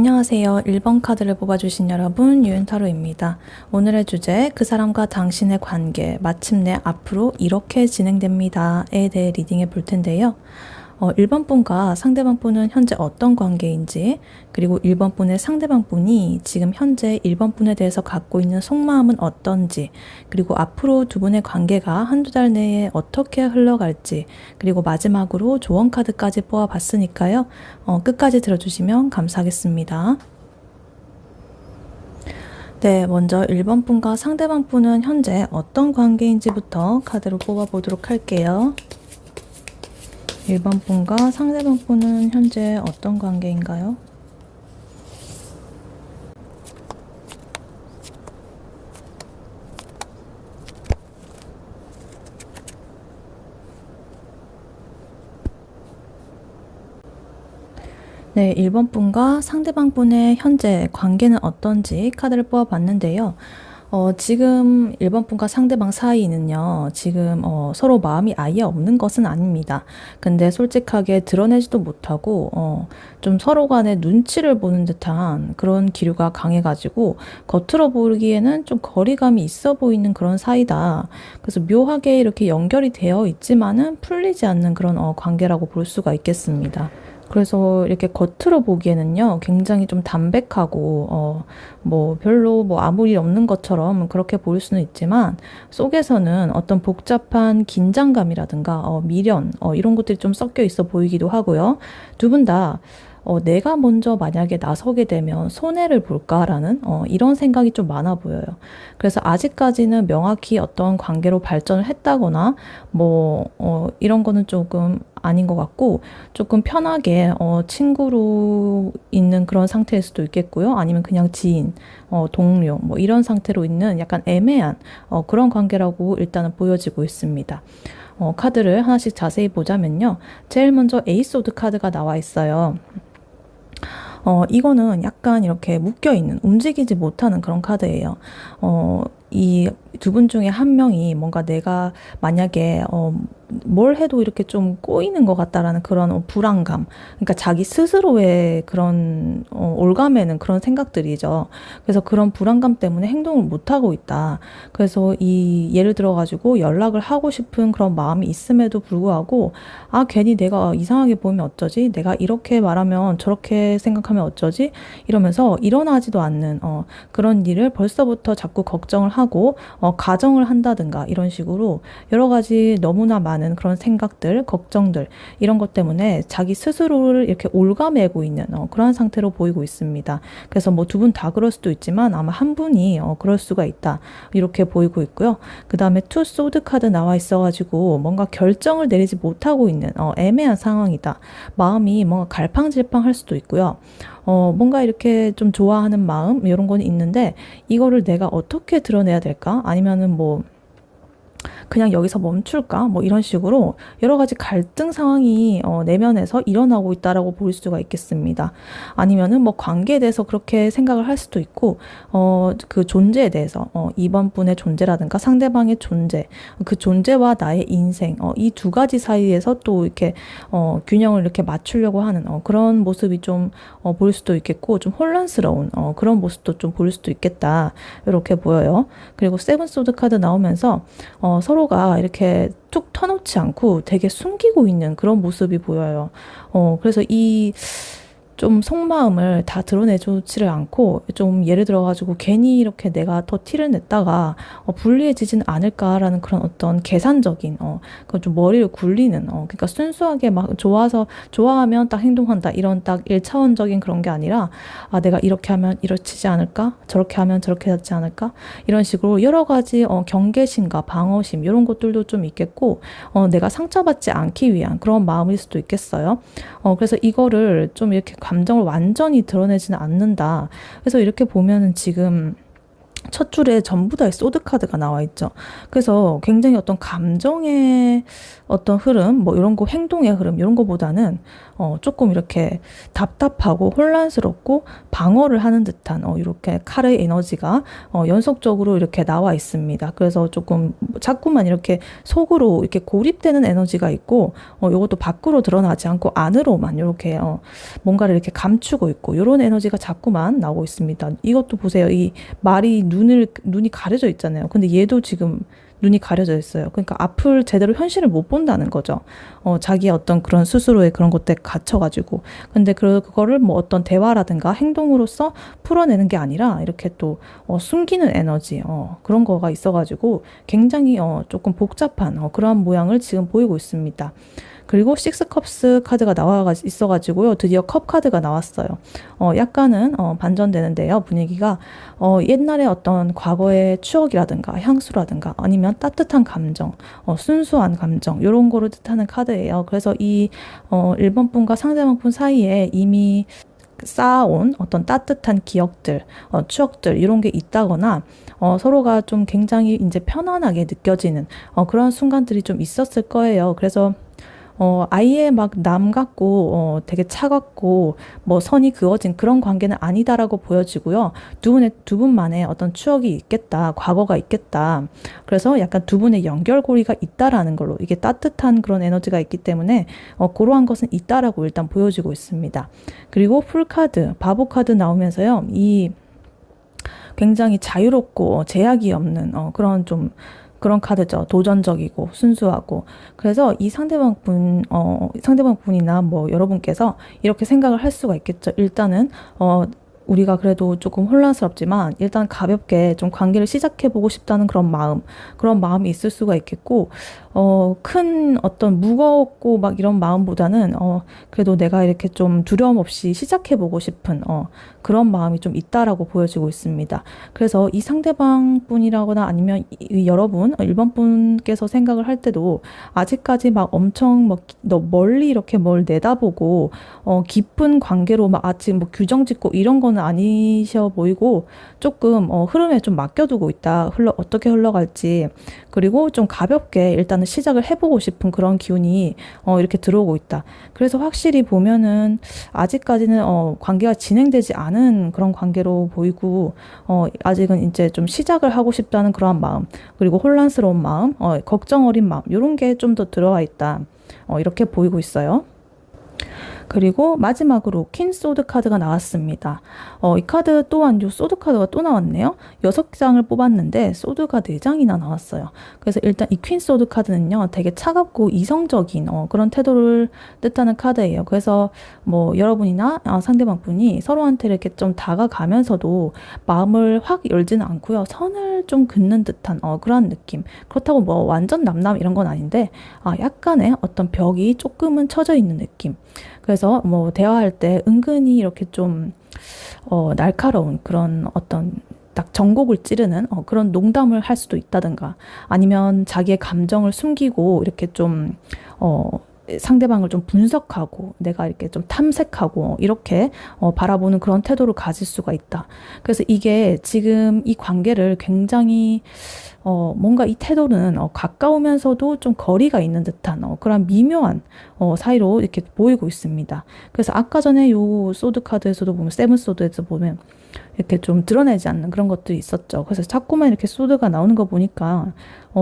안녕하세요. 1번 카드를 뽑아주신 여러분, 유은타로입니다. 오늘의 주제, 그 사람과 당신의 관계, 마침내 앞으로 이렇게 진행됩니다에 대해 리딩해 볼 텐데요. 1번 분과 상대방 분은 현재 어떤 관계인지, 그리고 1번 분의 상대방 분이 지금 현재 1번 분에 대해서 갖고 있는 속마음은 어떤지, 그리고 앞으로 두 분의 관계가 한두 달 내에 어떻게 흘러갈지, 그리고 마지막으로 조언 카드까지 뽑아봤으니까요. 끝까지 들어주시면 감사하겠습니다. 네, 먼저 1번 분과 상대방 분은 현재 어떤 관계인지부터 카드로 뽑아보도록 할게요. 1번 분과 상대방 분은 현재 어떤 관계인가요? 네, 1번 분과 상대방 분의 현재 관계는 어떤지 카드를 뽑아봤는데요. 지금 1번 분과 상대방 사이는요, 지금 서로 마음이 아예 없는 것은 아닙니다. 근데 솔직하게 드러내지도 못하고, 좀 서로 간에 눈치를 보는 듯한 그런 기류가 강해가지고, 겉으로 보기에는 좀 거리감이 있어 보이는 그런 사이다. 그래서 묘하게 이렇게 연결이 되어 있지만은 풀리지 않는 그런 관계라고 볼 수가 있겠습니다. 그래서 이렇게 겉으로 보기에는요, 굉장히 좀 담백하고, 별로 아무 일 없는 것처럼 그렇게 보일 수는 있지만, 속에서는 어떤 복잡한 긴장감이라든가, 미련, 이런 것들이 좀 섞여 있어 보이기도 하고요. 두 분 다, 내가 먼저 만약에 나서게 되면 손해를 볼까라는 이런 생각이 좀 많아 보여요. 그래서 아직까지는 명확히 어떤 관계로 발전을 했다거나 이런 거는 조금 아닌 것 같고 조금 편하게 친구로 있는 그런 상태일 수도 있겠고요. 아니면 그냥 지인, 동료 이런 상태로 있는 약간 애매한 그런 관계라고 일단은 보여지고 있습니다. 카드를 하나씩 자세히 보자면요. 제일 먼저 에이스 오드 카드가 나와 있어요. 이거는 약간 이렇게 묶여있는, 움직이지 못하는 그런 카드예요. 이 두 분 중에 한 명이 뭔가 내가 만약에 뭘 해도 이렇게 좀 꼬이는 것 같다라는 그런 불안감, 그러니까 자기 스스로의 그런 올가매는 그런 생각들이죠. 그래서 그런 불안감 때문에 행동을 못 하고 있다. 그래서 이 예를 들어 가지고 연락을 하고 싶은 그런 마음이 있음에도 불구하고 괜히 내가 이상하게 보이면 어쩌지? 내가 이렇게 말하면 저렇게 생각하면 어쩌지? 이러면서 일어나지도 않는 그런 일을 벌써부터 자꾸 걱정을 하고 가정을 한다든가 이런 식으로 여러 가지 너무나 많은 그런 생각들, 걱정들 이런 것 때문에 자기 스스로를 이렇게 올가매고 있는 그런 상태로 보이고 있습니다. 그래서 두 분 다 그럴 수도 있지만 아마 한 분이 그럴 수가 있다. 이렇게 보이고 있고요. 그 다음에 투 소드 카드 나와 있어가지고 뭔가 결정을 내리지 못하고 있는 애매한 상황이다. 마음이 뭔가 갈팡질팡할 수도 있고요. 뭔가 이렇게 좀 좋아하는 마음 이런 건 있는데 이거를 내가 어떻게 드러내야 될까? 아니면은 그냥 여기서 멈출까? 이런 식으로 여러 가지 갈등 상황이 내면에서 일어나고 있다라고 볼 수가 있겠습니다. 아니면은 관계에 대해서 그렇게 생각을 할 수도 있고, 그 존재에 대해서, 이번 분의 존재라든가 상대방의 존재, 그 존재와 나의 인생, 이 두 가지 사이에서 또 이렇게, 균형을 이렇게 맞추려고 하는, 그런 모습이 좀, 보일 수도 있겠고, 좀 혼란스러운, 그런 모습도 좀 보일 수도 있겠다. 이렇게 보여요. 그리고 세븐 소드 카드 나오면서, 서로가 이렇게 툭 터놓지 않고 되게 숨기고 있는 그런 모습이 보여요. 그래서 이 좀 속마음을 다 드러내주지를 않고 좀 예를 들어가지고 괜히 이렇게 내가 더 티를 냈다가 불리해지진 않을까라는 그런 어떤 계산적인 그 좀 머리를 굴리는 그러니까 순수하게 막 좋아하면 딱 행동한다 이런 딱 1차원적인 그런 게 아니라 내가 이렇게 하면 이렇지 않을까 저렇게 하면 저렇게 하지 않을까 이런 식으로 여러 가지 경계심과 방어심 이런 것들도 좀 있겠고 내가 상처받지 않기 위한 그런 마음일 수도 있겠어요. 그래서 이거를 좀 이렇게 감정을 완전히 드러내지는 않는다. 그래서 이렇게 보면은 지금 첫 줄에 전부 다의 소드 카드가 나와 있죠. 그래서 굉장히 어떤 감정의 어떤 흐름, 뭐 이런 거 행동의 흐름 이런 거보다는 조금 이렇게 답답하고 혼란스럽고 방어를 하는 듯한 이렇게 카르의 에너지가 연속적으로 이렇게 나와 있습니다. 그래서 조금 자꾸만 이렇게 속으로 이렇게 고립되는 에너지가 있고 이것도 밖으로 드러나지 않고 안으로만 이렇게 뭔가를 이렇게 감추고 있고 이런 에너지가 자꾸만 나오고 있습니다. 이것도 보세요. 이 말이 눈이 가려져 있잖아요. 근데 얘도 지금 눈이 가려져 있어요. 그러니까 앞을 제대로 현실을 못 본다는 거죠. 자기의 어떤 그런 스스로의 그런 것들에 갇혀가지고. 근데 그거를 뭐 어떤 대화라든가 행동으로서 풀어내는 게 아니라 이렇게 또 숨기는 에너지, 그런 거가 있어가지고 굉장히 조금 복잡한 그러한 모양을 지금 보이고 있습니다. 그리고 식스컵스 카드가 나와 있어가지고요. 드디어 컵 카드가 나왔어요. 약간은 반전되는데요. 분위기가 옛날에 어떤 과거의 추억이라든가 향수라든가 아니면 따뜻한 감정, 순수한 감정 이런 거를 뜻하는 카드예요. 그래서 이 1번 분과 상대방 분 사이에 이미 쌓아온 어떤 따뜻한 기억들, 추억들 이런 게 있다거나 서로가 좀 굉장히 이제 편안하게 느껴지는 그런 순간들이 좀 있었을 거예요. 그래서 아예 막 남 같고, 되게 차갑고, 뭐 선이 그어진 그런 관계는 아니다라고 보여지고요. 두 분만의 어떤 추억이 있겠다, 과거가 있겠다. 그래서 약간 두 분의 연결고리가 있다라는 걸로, 이게 따뜻한 그런 에너지가 있기 때문에, 그러한 것은 있다라고 일단 보여지고 있습니다. 그리고 풀카드, 바보 카드 나오면서요, 이 굉장히 자유롭고 제약이 없는, 그런 카드죠. 도전적이고 순수하고. 그래서 이 상대방 분이나 뭐 여러분께서 이렇게 생각을 할 수가 있겠죠. 일단은, 우리가 그래도 조금 혼란스럽지만 일단 가볍게 좀 관계를 시작해보고 싶다는 그런 마음이 있을 수가 있겠고, 큰 어떤 무겁고 막 이런 마음보다는, 그래도 내가 이렇게 좀 두려움 없이 시작해보고 싶은, 그런 마음이 좀 있다라고 보여지고 있습니다. 그래서 이 상대방 분이라거나 아니면 여러분, 1번 분께서 생각을 할 때도 아직까지 막 엄청 막 멀리 이렇게 뭘 내다보고, 깊은 관계로 막 아직 뭐 규정 짓고 이런 거는 아니셔 보이고, 조금, 흐름에 좀 맡겨두고 있다. 어떻게 흘러갈지. 그리고 좀 가볍게 일단은 시작을 해보고 싶은 그런 기운이 이렇게 들어오고 있다. 그래서 확실히 보면은 아직까지는 관계가 진행되지 않은 그런 관계로 보이고, 아직은 이제 좀 시작을 하고 싶다는 그러한 마음, 그리고 혼란스러운 마음, 걱정 어린 마음 이런 게 좀 더 들어와 있다. 이렇게 보이고 있어요. 그리고 마지막으로 퀸 소드 카드가 나왔습니다. 이 카드 또한 요 소드 카드가 또 나왔네요. 6장을 뽑았는데 소드가 4장이나 나왔어요. 그래서 일단 이 퀸 소드 카드는요, 되게 차갑고 이성적인 그런 태도를 뜻하는 카드예요. 그래서 뭐 여러분이나 상대방 분이 서로한테 이렇게 좀 다가가면서도 마음을 확 열지는 않고요. 선을 좀 긋는 듯한 그런 느낌. 그렇다고 뭐 완전 남남 이런 건 아닌데, 약간의 어떤 벽이 조금은 쳐져 있는 느낌. 그래서 뭐 대화할 때 은근히 이렇게 좀 날카로운 그런 어떤 딱 전곡을 찌르는 그런 농담을 할 수도 있다든가, 아니면 자기의 감정을 숨기고 이렇게 좀 상대방을 좀 분석하고 내가 이렇게 좀 탐색하고 이렇게 바라보는 그런 태도를 가질 수가 있다. 그래서 이게 지금 이 관계를 굉장히 뭔가 이 태도는 가까우면서도 좀 거리가 있는 듯한 그런 미묘한 사이로 이렇게 보이고 있습니다. 그래서 아까 전에 요 소드 카드에서도 보면, 세븐 소드에서 보면 이렇게 좀 드러내지 않는 그런 것들이 있었죠. 그래서 자꾸만 이렇게 소드가 나오는 거 보니까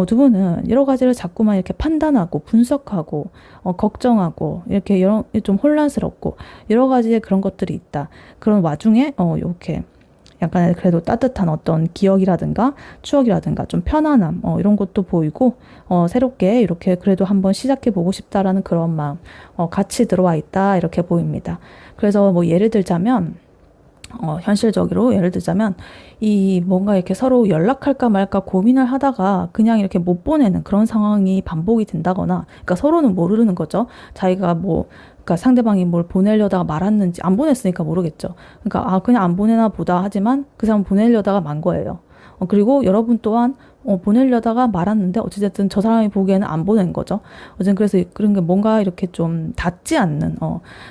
두 분은 여러 가지를 자꾸만 이렇게 판단하고 분석하고 걱정하고 이렇게 좀 혼란스럽고 여러 가지의 그런 것들이 있다. 그런 와중에 이렇게 약간 그래도 따뜻한 어떤 기억이라든가 추억이라든가 좀 편안함 이런 것도 보이고, 새롭게 이렇게 그래도 한번 시작해 보고 싶다라는 그런 마음 같이 들어와 있다 이렇게 보입니다. 그래서 뭐 예를 들자면, 현실적으로 예를 들자면 이 뭔가 이렇게 서로 연락할까 말까 고민을 하다가 그냥 이렇게 못 보내는 그런 상황이 반복이 된다거나, 그러니까 서로는 모르는 거죠. 자기가 뭐, 그러니까 상대방이 뭘 보내려다가 말았는지, 안 보냈으니까 모르겠죠. 그러니까 그냥 안 보내나 보다 하지만 그 사람 보내려다가 만 거예요. 그리고 여러분 또한 보내려다가 말았는데 어찌됐든 저 사람이 보기에는 안 보낸 거죠. 어쨌든 그래서 그런 게 뭔가 이렇게 좀 닿지 않는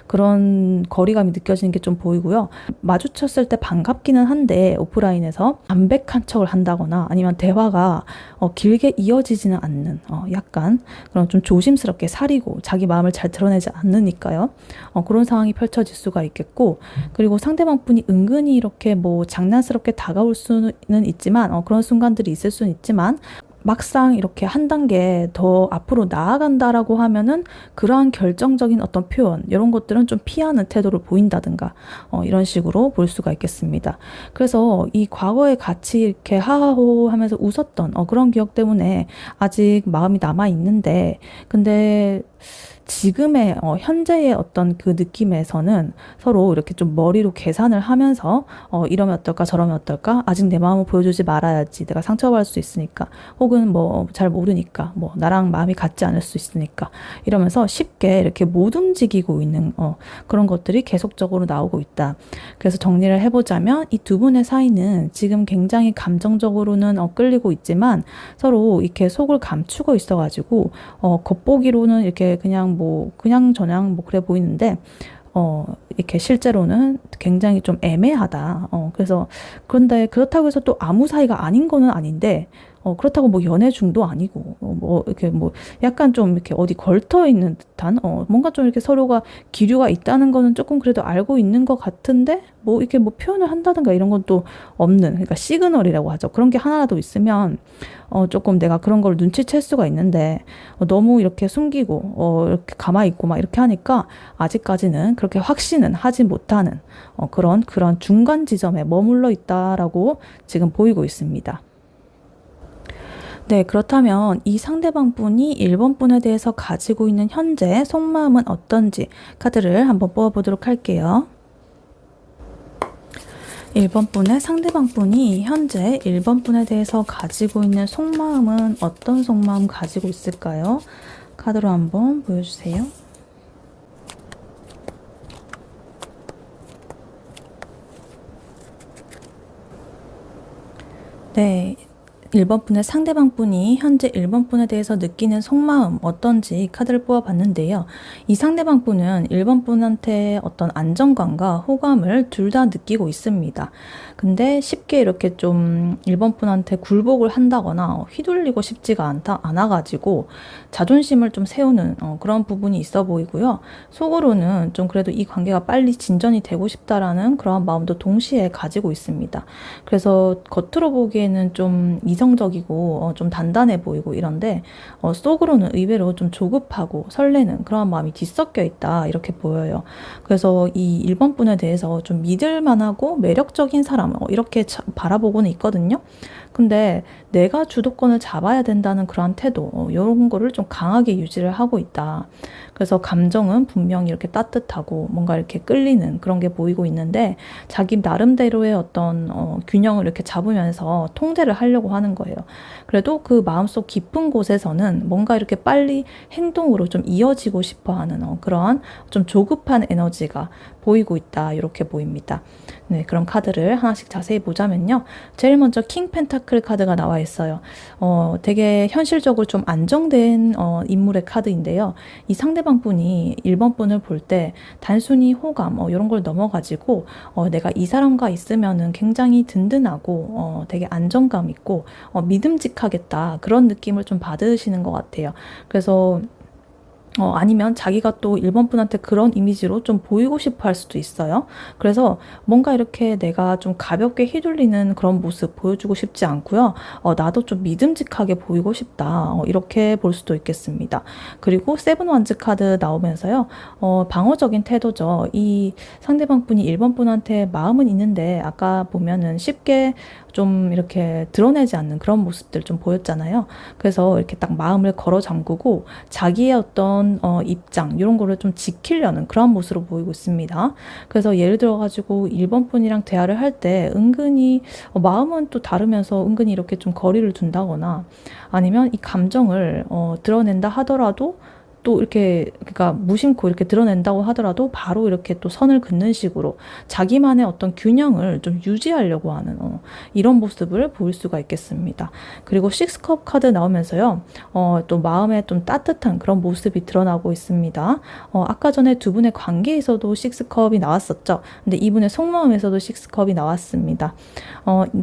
그런 거리감이 느껴지는 게 좀 보이고요. 마주쳤을 때 반갑기는 한데 오프라인에서 담백한 척을 한다거나 아니면 대화가 길게 이어지지는 않는 약간 그런 좀 조심스럽게 사리고 자기 마음을 잘 드러내지 않으니까요. 그런 상황이 펼쳐질 수가 있겠고, 그리고 상대방 분이 은근히 이렇게 뭐 장난스럽게 다가올 수는 있지만 그런 순간들이 있을 수는 있지만 막상 이렇게 한 단계 더 앞으로 나아간다라고 하면은 그러한 결정적인 어떤 표현, 이런 것들은 좀 피하는 태도를 보인다든가, 이런 식으로 볼 수가 있겠습니다. 그래서 이 과거에 같이 이렇게 하하호 하면서 웃었던 그런 기억 때문에 아직 마음이 남아 있는데, 근데 지금의 현재의 어떤 그 느낌에서는 서로 이렇게 좀 머리로 계산을 하면서 이러면 어떨까 저러면 어떨까, 아직 내 마음을 보여주지 말아야지 내가 상처받을 수 있으니까, 혹은 뭐 잘 모르니까, 뭐 나랑 마음이 같지 않을 수 있으니까, 이러면서 쉽게 이렇게 못 움직이고 있는 그런 것들이 계속적으로 나오고 있다. 그래서 정리를 해보자면 이 두 분의 사이는 지금 굉장히 감정적으로는 끌리고 있지만 서로 이렇게 속을 감추고 있어가지고 겉보기로는 이렇게 그냥 저냥 뭐 그래 보이는데 이렇게 실제로는 굉장히 좀 애매하다. 그런데 그렇다고 해서 또 아무 사이가 아닌 거는 아닌데, 그렇다고 뭐 연애 중도 아니고, 뭐 이렇게 뭐 약간 좀 이렇게 어디 걸터 있는 듯한, 뭔가 좀 이렇게 서로가 기류가 있다는 거는 조금 그래도 알고 있는 것 같은데, 뭐 이렇게 뭐 표현을 한다든가 이런 건 또 없는, 그러니까 시그널이라고 하죠. 그런 게 하나라도 있으면, 조금 내가 그런 걸 눈치챌 수가 있는데, 너무 이렇게 숨기고, 이렇게 가만히 있고 막 이렇게 하니까, 아직까지는 그렇게 확신은 하지 못하는, 그런 중간 지점에 머물러 있다라고 지금 보이고 있습니다. 네, 그렇다면 이 상대방 분이 1번 분에 대해서 가지고 있는 현재 속마음은 어떤지 카드를 한번 뽑아보도록 할게요. 1번 분의 상대방 분이 현재 1번 분에 대해서 가지고 있는 속마음은 어떤 속마음 가지고 있을까요? 카드로 한번 보여주세요. 네. 1번 분의 상대방 분이 현재 1번 분에 대해서 느끼는 속마음 어떤지 카드를 뽑아봤는데요. 이 상대방 분은 1번 분한테 어떤 안정감과 호감을 둘 다 느끼고 있습니다. 근데 쉽게 이렇게 좀 1번 분한테 굴복을 한다거나 휘둘리고 싶지가 않아가지고 자존심을 좀 세우는 그런 부분이 있어 보이고요. 속으로는 좀 그래도 이 관계가 빨리 진전이 되고 싶다라는 그런 마음도 동시에 가지고 있습니다. 그래서 겉으로 보기에는 좀 이성적이고 좀 단단해 보이고 이런데 속으로는 의외로 좀 조급하고 설레는 그런 마음이 뒤섞여 있다, 이렇게 보여요. 그래서 이 1번 분에 대해서 좀 믿을 만하고 매력적인 사람, 이렇게 바라보고는 있거든요. 근데 내가 주도권을 잡아야 된다는 그런 태도, 이런 거를 좀 강하게 유지를 하고 있다. 그래서 감정은 분명히 이렇게 따뜻하고 뭔가 이렇게 끌리는 그런 게 보이고 있는데, 자기 나름대로의 어떤 균형을 이렇게 잡으면서 통제를 하려고 하는 거예요. 그래도 그 마음속 깊은 곳에서는 뭔가 이렇게 빨리 행동으로 좀 이어지고 싶어 하는 그러한 좀 조급한 에너지가 보이고 있다, 이렇게 보입니다. 네, 그럼 카드를 하나씩 자세히 보자면요. 제일 먼저 킹 펜타클 카드가 나와 있어요. 되게 현실적으로 좀 안정된 인물의 카드인데요. 이 상대방 분이 1번 분을 볼 때 단순히 호감 이런 걸 넘어가지고 내가 이 사람과 있으면은 굉장히 든든하고 되게 안정감 있고 믿음직하겠다, 그런 느낌을 좀 받으시는 것 같아요. 그래서 아니면 자기가 또 1번 분한테 그런 이미지로 좀 보이고 싶어 할 수도 있어요. 그래서 뭔가 이렇게 내가 좀 가볍게 휘둘리는 그런 모습 보여주고 싶지 않고요. 나도 좀 믿음직하게 보이고 싶다, 이렇게 볼 수도 있겠습니다. 그리고 세븐 원즈 카드 나오면서요. 방어적인 태도죠. 이 상대방 분이 1번 분한테 마음은 있는데 아까 보면은 쉽게 좀 이렇게 드러내지 않는 그런 모습들 좀 보였잖아요. 그래서 이렇게 딱 마음을 걸어 잠그고 자기의 어떤 입장 이런 거를 좀 지키려는 그런 모습으로 보이고 있습니다. 그래서 예를 들어 가지고 1번 분이랑 대화를 할 때 은근히 마음은 또 다르면서 은근히 이렇게 좀 거리를 둔다거나, 아니면 이 감정을 드러낸다 하더라도 또 이렇게 그러니까 무심코 이렇게 드러낸다고 하더라도 바로 이렇게 또 선을 긋는 식으로 자기만의 어떤 균형을 좀 유지하려고 하는 이런 모습을 보일 수가 있겠습니다. 그리고 식스컵 카드 나오면서요. 또 마음에 좀 따뜻한 그런 모습이 드러나고 있습니다. 아까 전에 두 분의 관계에서도 식스컵이 나왔었죠. 근데 이분의 속마음에서도 식스컵이 나왔습니다.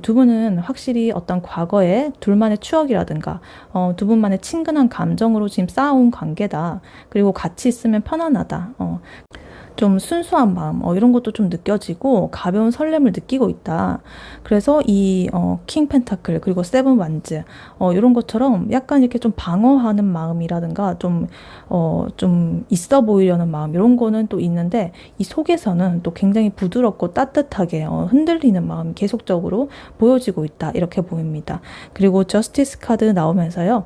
두 분은 확실히 어떤 과거의 둘만의 추억이라든가 두 분만의 친근한 감정으로 지금 쌓아온 관계다. 그리고 같이 있으면 편안하다. 좀 순수한 마음 이런 것도 좀 느껴지고 가벼운 설렘을 느끼고 있다. 그래서 이 킹 펜타클 그리고 세븐 완즈 이런 것처럼 약간 이렇게 좀 방어하는 마음이라든가 좀 있어 보이려는 마음 이런 거는 또 있는데 이 속에서는 또 굉장히 부드럽고 따뜻하게 흔들리는 마음이 계속적으로 보여지고 있다. 이렇게 보입니다. 그리고 저스티스 카드 나오면서요.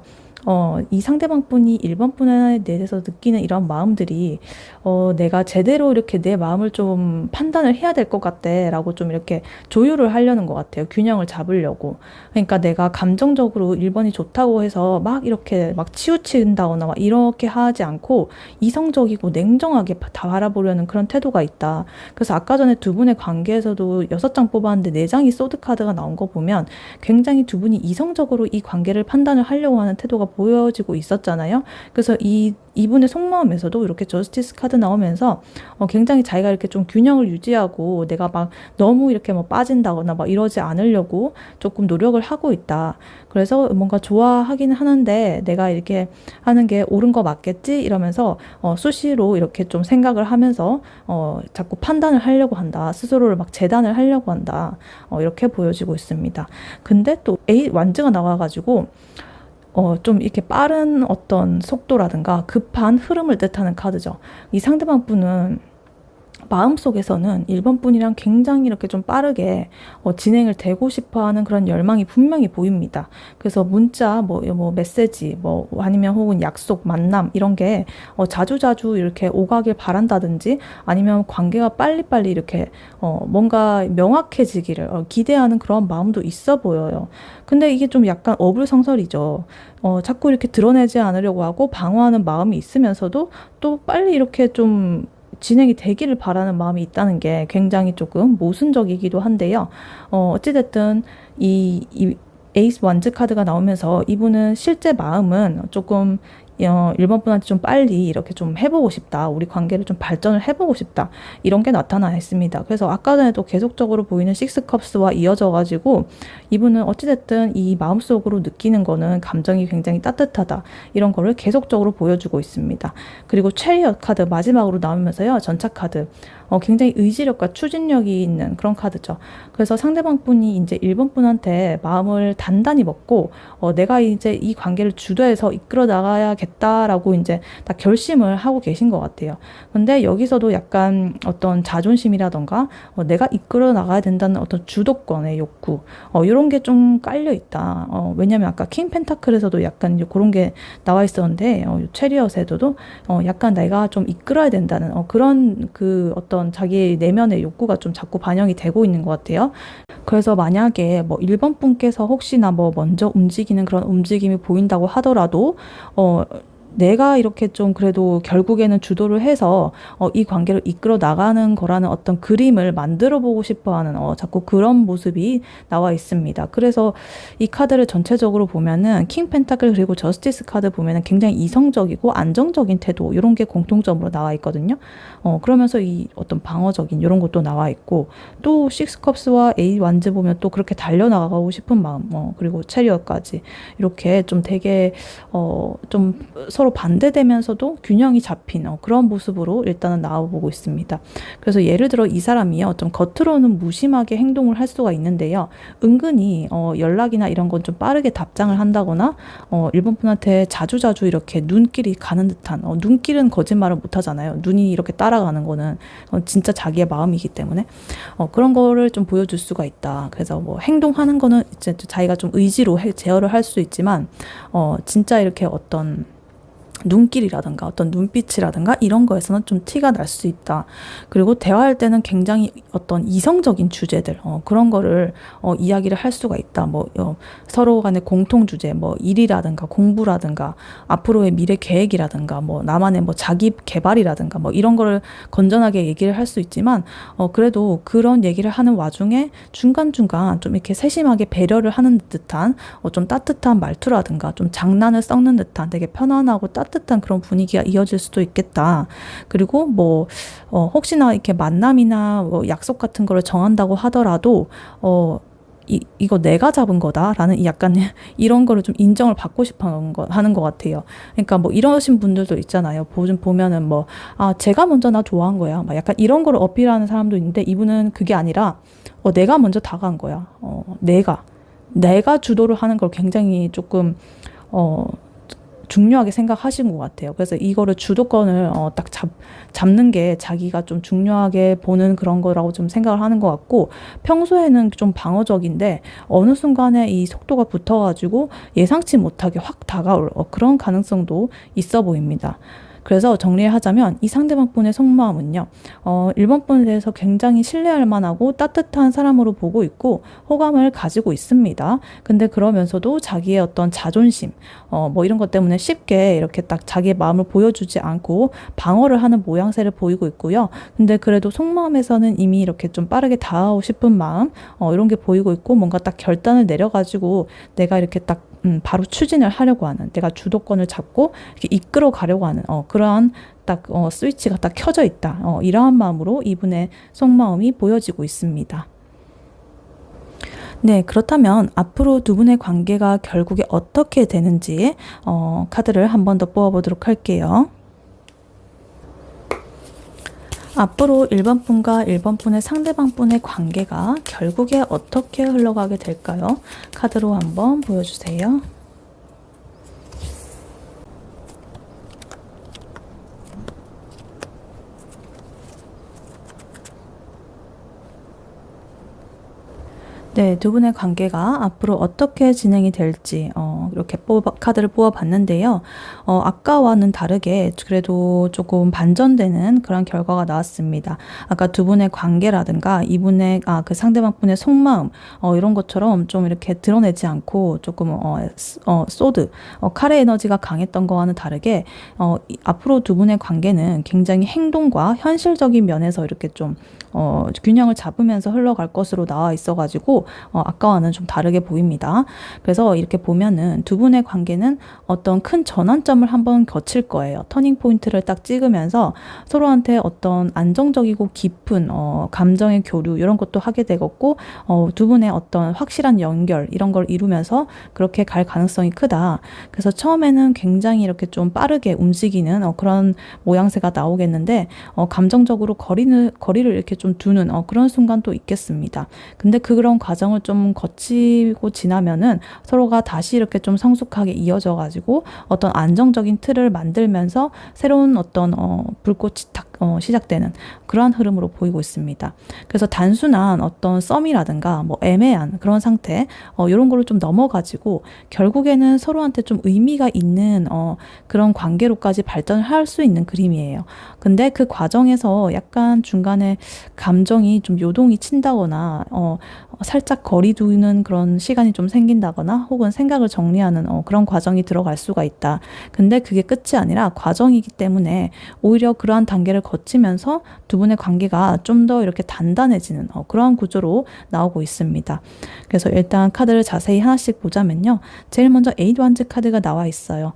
이 상대방 분이 1번 분에 대해서 느끼는 이런 마음들이 내가 제대로 이렇게 내 마음을 좀 판단을 해야 될 것 같대 라고 좀 이렇게 조율을 하려는 것 같아요. 균형을 잡으려고. 그러니까 내가 감정적으로 1번이 좋다고 해서 막 이렇게 막 치우친다거나 막 이렇게 하지 않고 이성적이고 냉정하게 다 바라보려는 그런 태도가 있다. 그래서 아까 전에 두 분의 관계에서도 6장 뽑았는데 4장이 소드 카드가 나온 거 보면 굉장히 두 분이 이성적으로 이 관계를 판단을 하려고 하는 태도가 보여지고 있었잖아요. 그래서 이분의 속마음에서도 이렇게 저스티스 카드 나오면서 굉장히 자기가 이렇게 좀 균형을 유지하고 내가 막 너무 이렇게 뭐 빠진다거나 막 이러지 않으려고 조금 노력을 하고 있다. 그래서 뭔가 좋아하긴 하는데 내가 이렇게 하는 게 옳은 거 맞겠지? 이러면서 수시로 이렇게 좀 생각을 하면서 자꾸 판단을 하려고 한다. 스스로를 막 재단을 하려고 한다. 이렇게 보여지고 있습니다. 근데 또 A 완즈가 나와가지고 좀 이렇게 빠른 어떤 속도라든가 급한 흐름을 뜻하는 카드죠. 이 상대방 분은 마음속에서는 1번 분이랑 굉장히 이렇게 좀 빠르게 진행을 되고 싶어 하는 그런 열망이 분명히 보입니다. 그래서 문자, 뭐 메시지, 뭐 아니면 혹은 약속, 만남 이런 게 자주자주 이렇게 오가길 바란다든지 아니면 관계가 빨리빨리 이렇게 뭔가 명확해지기를 기대하는 그런 마음도 있어 보여요. 근데 이게 좀 약간 어불성설이죠. 자꾸 이렇게 드러내지 않으려고 하고 방어하는 마음이 있으면서도 또 빨리 이렇게 좀 진행이 되기를 바라는 마음이 있다는 게 굉장히 조금 모순적이기도 한데요. 어찌됐든 이 에이스 완즈 카드가 나오면서 이분은 실제 마음은 조금 1번 분한테 좀 빨리 이렇게 좀 해보고 싶다. 우리 관계를 좀 발전을 해보고 싶다. 이런 게 나타나 있습니다. 그래서 아까 전에도 계속적으로 보이는 식스컵스와 이어져가지고 이분은 어찌됐든 이 마음속으로 느끼는 거는 감정이 굉장히 따뜻하다. 이런 거를 계속적으로 보여주고 있습니다. 그리고 체리엇 카드 마지막으로 나오면서요. 전차 카드. 굉장히 의지력과 추진력이 있는 그런 카드죠. 그래서 상대방 분이 이제 1번 분한테 마음을 단단히 먹고 내가 이제 이 관계를 주도해서 이끌어 나가야겠다라고 이제 다 결심을 하고 계신 것 같아요. 근데 여기서도 약간 어떤 자존심이라던가 내가 이끌어 나가야 된다는 어떤 주도권의 욕구 이런 게 좀 깔려 있다. 왜냐면 아까 킹 펜타클에서도 약간 그런 게 나와 있었는데 체리엇에도 약간 내가 좀 이끌어야 된다는 그런 그 어떤 자기 내면의 욕구가 좀 자꾸 반영이 되고 있는 것 같아요. 그래서 만약에 뭐 1번 분께서 혹시나 뭐 먼저 움직이는 그런 움직임이 보인다고 하더라도 내가 이렇게 좀 그래도 결국에는 주도를 해서 이 관계를 이끌어 나가는 거라는 어떤 그림을 만들어 보고 싶어 하는 자꾸 그런 모습이 나와 있습니다. 그래서 이 카드를 전체적으로 보면은 킹 펜타클 그리고 저스티스 카드 보면은 굉장히 이성적이고 안정적인 태도 이런 게 공통점으로 나와 있거든요. 그러면서 이 어떤 방어적인 이런 것도 나와 있고 또 식스 컵스와 에이 완즈 보면 또 그렇게 달려나가고 싶은 마음 그리고 체리엇까지 이렇게 좀 되게 좀 서로 반대되면서도 균형이 잡힌 그런 모습으로 일단은 나와보고 있습니다. 그래서 예를 들어 이 사람이요 좀 겉으로는 무심하게 행동을 할 수가 있는데요 은근히 연락이나 이런 건 좀 빠르게 답장을 한다거나 일본 분한테 자주자주 이렇게 눈길이 가는 듯한 눈길은 거짓말을 못 하잖아요. 눈이 이렇게 따라가는 거는 진짜 자기의 마음이기 때문에 그런 거를 좀 보여줄 수가 있다. 그래서 뭐 행동하는 거는 이제 자기가 좀 의지로 제어를 할 수 있지만 진짜 이렇게 어떤 눈길이라든가 어떤 눈빛이라든가 이런 거에서는 좀 티가 날 수 있다. 그리고 대화할 때는 굉장히 어떤 이성적인 주제들, 그런 거를 이야기를 할 수가 있다. 뭐 서로 간의 공통 주제, 뭐 일이라든가 공부라든가 앞으로의 미래 계획이라든가 뭐 나만의 뭐 자기 개발이라든가 뭐 이런 거를 건전하게 얘기를 할 수 있지만 그래도 그런 얘기를 하는 와중에 중간중간 좀 이렇게 세심하게 배려를 하는 듯한 좀 따뜻한 말투라든가 좀 장난을 섞는 듯한 되게 편안하고 따뜻한 그런 분위기가 이어질 수도 있겠다. 그리고 뭐 혹시나 이렇게 만남이나 뭐 약속 같은 거를 정한다고 하더라도 이거 내가 잡은 거다라는 약간 이런 거를 좀 인정을 받고 싶어 하는 것 같아요. 그러니까 뭐 이러신 분들도 있잖아요. 보면은 뭐, 제가 먼저 나 좋아한 거야. 막 약간 이런 거를 어필하는 사람도 있는데 이분은 그게 아니라, 내가 먼저 다가간 거야. 내가 주도를 하는 걸 굉장히 조금, 어, 중요하게 생각하신 것 같아요. 그래서 이거를 주도권을 딱 잡는 게 자기가 좀 중요하게 보는 그런 거라고 좀 생각을 하는 것 같고, 평소에는 좀 방어적인데 어느 순간에 이 속도가 붙어가지고 예상치 못하게 확 다가올 그런 가능성도 있어 보입니다. 그래서 정리를 하자면 이 상대방 분의 속마음은요, 1번 분에 대해서 굉장히 신뢰할 만하고 따뜻한 사람으로 보고 있고 호감을 가지고 있습니다. 근데 그러면서도 자기의 어떤 자존심, 뭐 이런 것 때문에 쉽게 이렇게 딱 자기의 마음을 보여주지 않고 방어를 하는 모양새를 보이고 있고요. 근데 그래도 속마음에서는 이미 이렇게 좀 빠르게 다가오고 싶은 마음, 이런 게 보이고 있고 뭔가 딱 결단을 내려가지고 내가 이렇게 딱 바로 추진을 하려고 하는, 내가 주도권을 잡고 이렇게 이끌어 가려고 하는 그러한 딱 스위치가 딱 켜져 있다. 이러한 마음으로 이분의 속마음이 보여지고 있습니다. 네, 그렇다면 앞으로 두 분의 관계가 결국에 어떻게 되는지 카드를 한 번 더 뽑아보도록 할게요. 앞으로 1번 분과 1번 분의 상대방 분의 관계가 결국에 어떻게 흘러가게 될까요? 카드로 한번 보여주세요. 네, 두 분의 관계가 앞으로 어떻게 진행이 될지 이렇게 카드를 뽑아봤는데요. 아까와는 다르게 그래도 조금 반전되는 그런 결과가 나왔습니다. 아까 두 분의 관계라든가 이분의 그 상대방 분의 속마음 이런 것처럼 좀 이렇게 드러내지 않고 조금 소드 칼의 에너지가 강했던 거와는 다르게 앞으로 두 분의 관계는 굉장히 행동과 현실적인 면에서 이렇게 좀 균형을 잡으면서 흘러갈 것으로 나와 있어가지고 아까와는 좀 다르게 보입니다. 그래서 이렇게 보면은 두 분의 관계는 어떤 큰 전환점을 한번 거칠 거예요. 터닝 포인트를 딱 찍으면서 서로한테 어떤 안정적이고 깊은 감정의 교류 이런 것도 하게 되겠고 두 분의 어떤 확실한 연결 이런 걸 이루면서 그렇게 갈 가능성이 크다. 그래서 처음에는 굉장히 이렇게 좀 빠르게 움직이는 그런 모양새가 나오겠는데 감정적으로 거리를 이렇게 좀 두는 그런 순간도 있겠습니다. 근데 그런 과정을 좀 거치고 지나면은 서로가 다시 이렇게 좀 성숙하게 이어져 가지고 어떤 안정적인 틀을 만들면서 새로운 어떤 불꽃이 딱 시작되는 그러한 흐름으로 보이고 있습니다. 그래서 단순한 어떤 썸이라든가 뭐 애매한 그런 상태 이런 거를 좀 넘어가지고 결국에는 서로한테 좀 의미가 있는 그런 관계로까지 발전을 할 수 있는 그림이에요. 근데 그 과정에서 약간 중간에 감정이 좀 요동이 친다거나 살짝 거리 두는 그런 시간이 좀 생긴다거나 혹은 생각을 정리하는 그런 과정이 들어갈 수가 있다. 근데 그게 끝이 아니라 과정이기 때문에 오히려 그러한 단계를 거치면서 두 분의 관계가 좀 더 이렇게 단단해지는 그러한 구조로 나오고 있습니다. 그래서 일단 카드를 자세히 하나씩 보자면요. 제일 먼저 에이드 완즈 카드가 나와 있어요.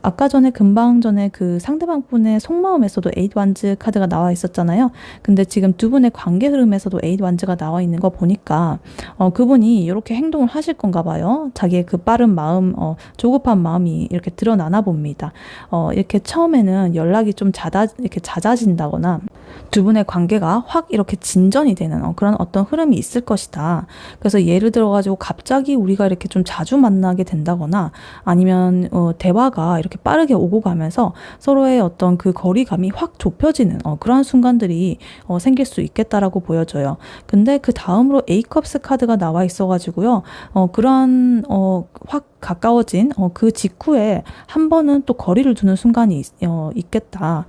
아까 전에 금방 전에 그 상대방 분의 속마음에서도 에이드 완즈 카드가 나와 있었잖아요. 근데 지금 두 분의 관계 흐름에서도 에이드 완즈가 나와 있는 거 보니까 그분이 이렇게 행동을 하실 건가 봐요. 자기의 그 빠른 마음, 조급한 마음이 이렇게 드러나나 봅니다. 이렇게 처음에는 연락이 좀 이렇게 잦아진다거나 두 분의 관계가 확 이렇게 진전이 되는 그런 어떤 흐름이 있을 것이다. 그래서 예를 들어가지고 갑자기 우리가 이렇게 좀 자주 만나게 된다거나 아니면 대화가 이렇게 빠르게 오고 가면서 서로의 어떤 그 거리감이 확 좁혀지는 그런 순간들이 생길 수 있겠다라고 보여져요. 근데 그 다음으로 에이컵스 카드가 나와 있어가지고요. 그런 확 가까워진 그 직후에 한 번은 또 거리를 두는 순간이 있겠다.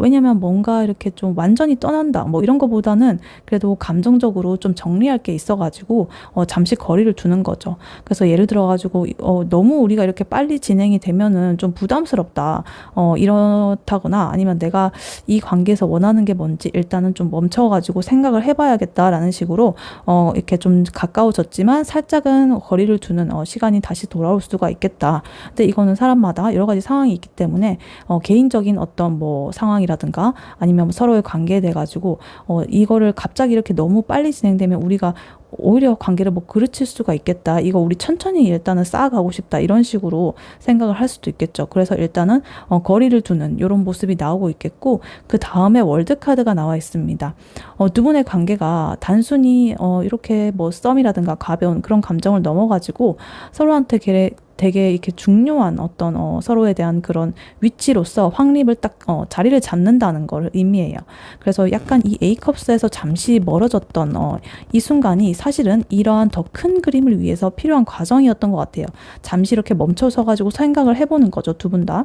왜냐면 뭔가 이렇게 좀 완전히 떠난다 뭐 이런 거보다는 그래도 감정적으로 좀 정리할 게 있어가지고 잠시 거리를 두는 거죠. 그래서 예를 들어가지고 너무 우리가 이렇게 빨리 진행이 되면은 좀 부담스럽다. 이렇다거나 아니면 내가 이 관계에서 원하는 게 뭔지 일단은 좀 멈춰가지고 생각을 해봐야겠다라는 식으로 이렇게 좀 가까워졌지만 살짝은 거리를 두는 시간이 다시 돌아올 수가 있겠다. 근데 이거는 사람마다 여러 가지 상황이 있기 때문에 개인적인 어떤 뭐 상황이라든가 아니면 뭐 서로의 관계에 대해 가지고 이거를 갑자기 이렇게 너무 빨리 진행되면 우리가 오히려 관계를 뭐 그르칠 수가 있겠다. 이거 우리 천천히 일단은 쌓아가고 싶다. 이런 식으로 생각을 할 수도 있겠죠. 그래서 일단은 거리를 두는 이런 모습이 나오고 있겠고 그 다음에 월드카드가 나와 있습니다. 두 분의 관계가 단순히 이렇게 뭐 썸이라든가 가벼운 그런 감정을 넘어가지고 서로한테 되게 이렇게 중요한 어떤 서로에 대한 그런 위치로서 확립을 딱 자리를 잡는다는 걸 의미해요. 그래서 약간 이 A컵스에서 잠시 멀어졌던 이 순간이 사실은 이러한 더 큰 그림을 위해서 필요한 과정이었던 것 같아요. 잠시 이렇게 멈춰서 가지고 생각을 해보는 거죠, 두 분 다.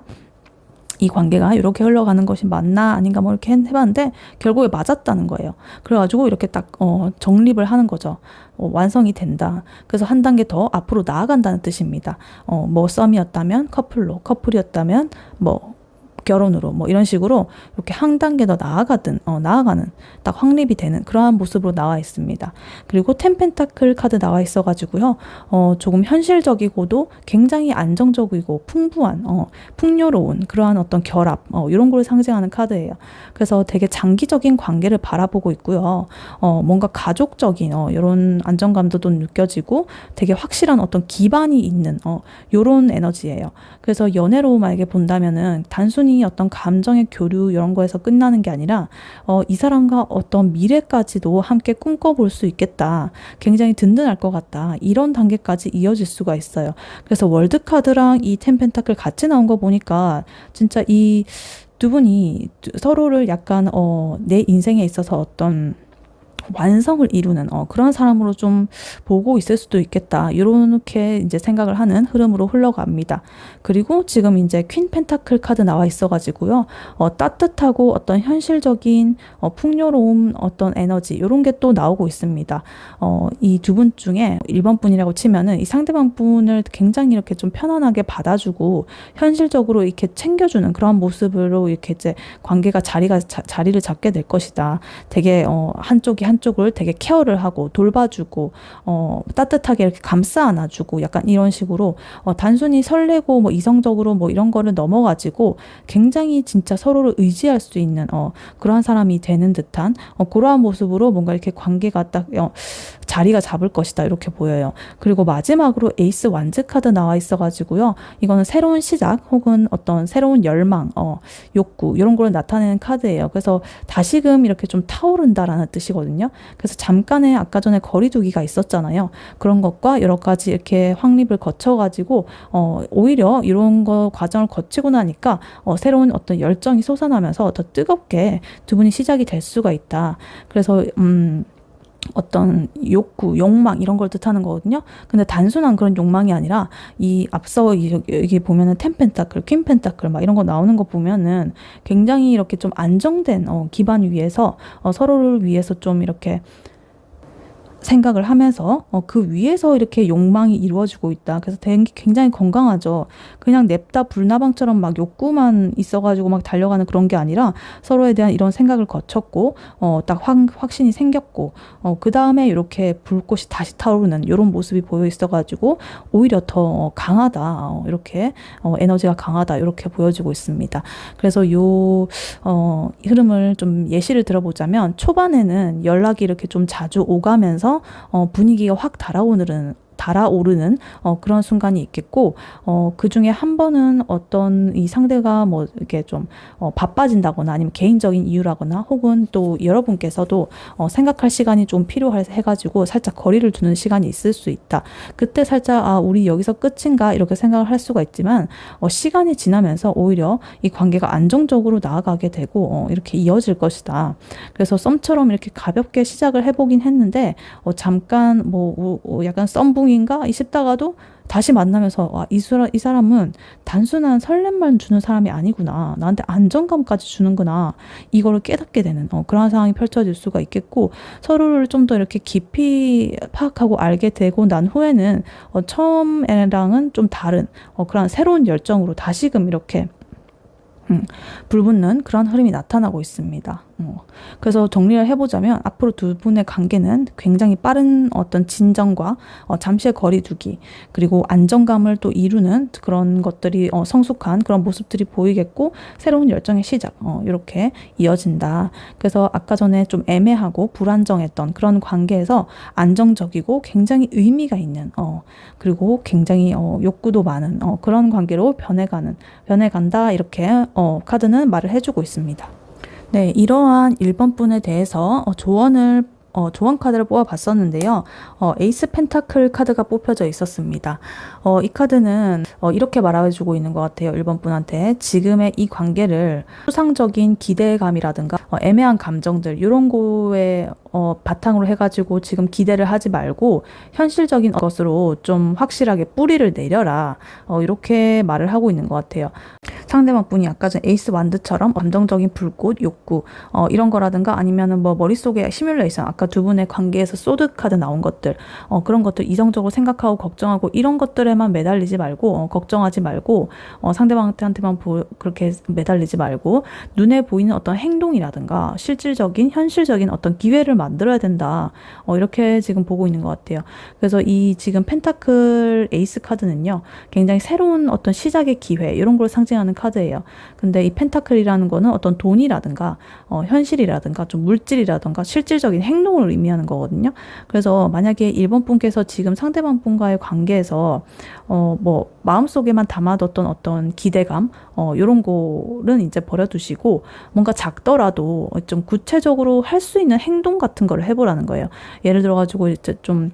이 관계가 이렇게 흘러가는 것이 맞나 아닌가 뭐 이렇게 해봤는데 결국에 맞았다는 거예요. 그래가지고 이렇게 딱 정립을 하는 거죠. 완성이 된다. 그래서 한 단계 더 앞으로 나아간다는 뜻입니다. 뭐 썸이었다면 커플로, 커플이었다면 뭐 결혼으로 뭐 이런 식으로 이렇게 한 단계 더 나아가는 딱 확립이 되는 그러한 모습으로 나와 있습니다. 그리고 템펜타클 카드 나와 있어가지고요. 조금 현실적이고도 굉장히 안정적이고 풍부한 풍요로운 그러한 어떤 결합 이런 걸 상징하는 카드예요. 그래서 되게 장기적인 관계를 바라보고 있고요. 뭔가 가족적인 이런 안정감도 좀 느껴지고 되게 확실한 어떤 기반이 있는 이런 에너지예요. 그래서 연애로 만약에 본다면은 단순히 어떤 감정의 교류 이런 거에서 끝나는 게 아니라 이 사람과 어떤 미래까지도 함께 꿈꿔볼 수 있겠다. 굉장히 든든할 것 같다. 이런 단계까지 이어질 수가 있어요. 그래서 월드카드랑 이 템펜타클 같이 나온 거 보니까 진짜 이 두 분이 서로를 약간 내 인생에 있어서 어떤 완성을 이루는 그런 사람으로 좀 보고 있을 수도 있겠다. 이렇게 이제 생각을 하는 흐름으로 흘러갑니다. 그리고 지금 이제 퀸 펜타클 카드 나와 있어가지고요. 따뜻하고 어떤 현실적인 풍요로움 어떤 에너지 이런 게 또 나오고 있습니다. 이 두 분 중에 1번 분이라고 치면은 이 상대방 분을 굉장히 이렇게 좀 편안하게 받아주고 현실적으로 이렇게 챙겨주는 그런 모습으로 이렇게 이제 관계가 자리를 잡게 될 것이다. 되게 한쪽을 되게 케어를 하고 돌봐주고 따뜻하게 이렇게 감싸 안아주고 약간 이런 식으로 단순히 설레고 뭐 이성적으로 뭐 이런 거를 넘어가지고 굉장히 진짜 서로를 의지할 수 있는 그러한 사람이 되는 듯한 그러한 모습으로 뭔가 이렇게 관계가 딱 자리가 잡을 것이다 이렇게 보여요. 그리고 마지막으로 에이스 완즈 카드 나와 있어가지고요. 이거는 새로운 시작 혹은 어떤 새로운 열망, 욕구 이런 걸 나타내는 카드예요. 그래서 다시금 이렇게 좀 타오른다라는 뜻이거든요. 그래서 잠깐의 아까 전에 거리두기가 있었잖아요. 그런 것과 여러 가지 이렇게 확립을 거쳐가지고 오히려 이런 거 과정을 거치고 나니까 새로운 어떤 열정이 솟아나면서 더 뜨겁게 두 분이 시작이 될 수가 있다. 그래서 어떤 욕구, 욕망 이런 걸 뜻하는 거거든요. 근데 단순한 그런 욕망이 아니라 이 앞서 여기 보면은 템펜타클, 퀸 펜타클 막 이런 거 나오는 거 보면은 굉장히 이렇게 좀 안정된 기반 위에서 서로를 위해서 좀 이렇게 생각을 하면서 그 위에서 이렇게 욕망이 이루어지고 있다. 그래서 굉장히 건강하죠. 그냥 냅다 불나방처럼 막 욕구만 있어가지고 막 달려가는 그런 게 아니라 서로에 대한 이런 생각을 거쳤고 딱 확신이 생겼고 그 다음에 이렇게 불꽃이 다시 타오르는 이런 모습이 보여 있어가지고 오히려 더 강하다. 이렇게 에너지가 강하다. 이렇게 보여지고 있습니다. 그래서 요 흐름을 좀 예시를 들어보자면 초반에는 연락이 이렇게 좀 자주 오가면서 분위기가 확 달아오르는 그런 순간이 있겠고 그 중에 한 번은 어떤 이 상대가 뭐 이렇게 좀 바빠진다거나 아니면 개인적인 이유라거나 혹은 또 여러분께서도 생각할 시간이 좀 필요해가지고 살짝 거리를 두는 시간이 있을 수 있다. 그때 살짝 우리 여기서 끝인가 이렇게 생각을 할 수가 있지만 시간이 지나면서 오히려 이 관계가 안정적으로 나아가게 되고 이렇게 이어질 것이다. 그래서 썸처럼 이렇게 가볍게 시작을 해보긴 했는데 잠깐 뭐 약간 썸붕인가 싶다가도 다시 만나면서 와, 이 사람은 단순한 설렘만 주는 사람이 아니구나. 나한테 안정감까지 주는구나. 이거를 깨닫게 되는 그런 상황이 펼쳐질 수가 있겠고, 서로를 좀 더 이렇게 깊이 파악하고 알게 되고 난 후에는 처음이랑은 좀 다른 그런 새로운 열정으로 다시금 이렇게 불붙는 그런 흐름이 나타나고 있습니다. 그래서 정리를 해보자면 앞으로 두 분의 관계는 굉장히 빠른 어떤 진정과 잠시의 거리두기, 그리고 안정감을 또 이루는 그런 것들이 성숙한 그런 모습들이 보이겠고, 새로운 열정의 시작 이렇게 이어진다. 그래서 아까 전에 좀 애매하고 불안정했던 그런 관계에서 안정적이고 굉장히 의미가 있는 그리고 굉장히 욕구도 많은 그런 관계로 변해간다, 이렇게 카드는 말을 해주고 있습니다. 네, 이러한 1번 분에 대해서 조언 카드를 뽑아봤었는데요. 에이스 펜타클 카드가 뽑혀져 있었습니다. 이 카드는 이렇게 말해주고 있는 것 같아요. 1번 분한테 지금의 이 관계를 추상적인 기대감이라든가 애매한 감정들 이런 거에 바탕으로 해가지고 지금 기대를 하지 말고 현실적인 것으로 좀 확실하게 뿌리를 내려라. 이렇게 말을 하고 있는 것 같아요. 상대방 분이 아까 전 에이스 완드처럼 감정적인 불꽃, 욕구 이런 거라든가, 아니면은 뭐 머릿속에 시뮬레이션, 아까 두 분의 관계에서 소드 카드 나온 것들 그런 것들 이성적으로 생각하고 걱정하고 이런 것들에만 매달리지 말고 걱정하지 말고 상대방한테만 그렇게 매달리지 말고 눈에 보이는 어떤 행동이라든가 실질적인 현실적인 어떤 기회를 만들어야 된다. 이렇게 지금 보고 있는 것 같아요. 그래서 이 지금 펜타클 에이스 카드는요, 굉장히 새로운 어떤 시작의 기회 이런 걸 상징하는 카드예요. 근데 이 펜타클이라는 거는 어떤 돈이라든가 현실이라든가 좀 물질이라든가 실질적인 행동을 의미하는 거거든요. 그래서 만약에 1번 분께서 지금 상대방 분과의 관계에서 뭐 마음속에만 담아뒀던 어떤 기대감 이런 거는 이제 버려두시고, 뭔가 작더라도 좀 구체적으로 할 수 있는 행동 같은 거를 해보라는 거예요. 예를 들어가지고 이제 좀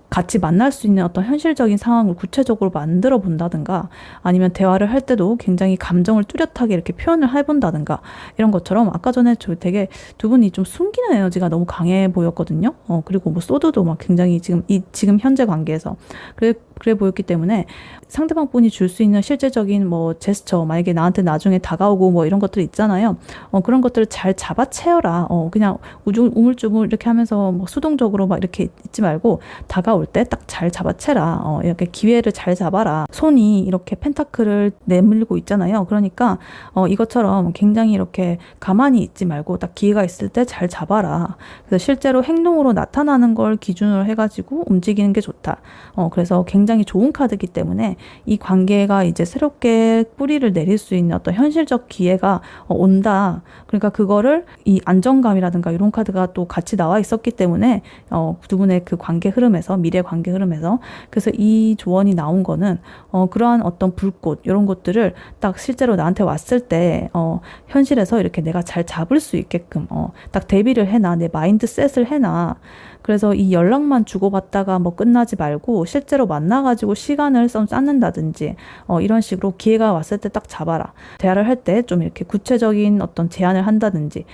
같이 만날 수 있는 어떤 현실적인 상황을 구체적으로 만들어 본다든가, 아니면 대화를 할 때도 굉장히 감정을 뚜렷하게 이렇게 표현을 해본다든가, 이런 것처럼 아까 전에 저 되게 두 분이 좀 숨기는 에너지가 너무 강해 보였거든요. 그리고 뭐 소드도 막 굉장히 지금 현재 관계에서 그래 보였기 때문에 상대방 분이 줄 수 있는 실제적인 뭐 제스처, 만약에 나한테 나중에 다가오고 뭐 이런 것들 있잖아요. 그런 것들을 잘 잡아채어라. 그냥 우물쭈물 이렇게 하면서 뭐 수동적으로 막 이렇게 있지 말고 다가올 때 딱 잘 잡아채라. 이렇게 기회를 잘 잡아라. 손이 이렇게 펜타클을 내밀고 있잖아요. 그러니까 이것처럼 굉장히 이렇게 가만히 있지 말고 딱 기회가 있을 때 잘 잡아라. 그래서 실제로 행동으로 나타나는 걸 기준으로 해가지고 움직이는 게 좋다. 그래서 굉장히 좋은 카드이기 때문에 이 관계가 이제 새롭게 뿌리를 내릴 수 있는 어떤 현실적 기회가 온다. 그러니까 그거를 이 안정감이라든가 이런 카드가 또 같이 나와 있었기 때문에 두 분의 그 관계 흐름에서, 미래 관계 흐름에서, 그래서 이 조언이 나온 거는 그러한 어떤 불꽃 이런 것들을 딱 실제로 나한테 왔을 때 현실에서 이렇게 내가 잘 잡을 수 있게끔 딱 대비를 해놔. 내 마인드셋을 해놔. 그래서 이 연락만 주고받다가 뭐 끝나지 말고 실제로 만나가지고 시간을 좀 쌓는다든지 이런 식으로 기회가 왔을 때 딱 잡아라. 대화를 할 때 좀 이렇게 구체적인 어떤 제안을 한다든지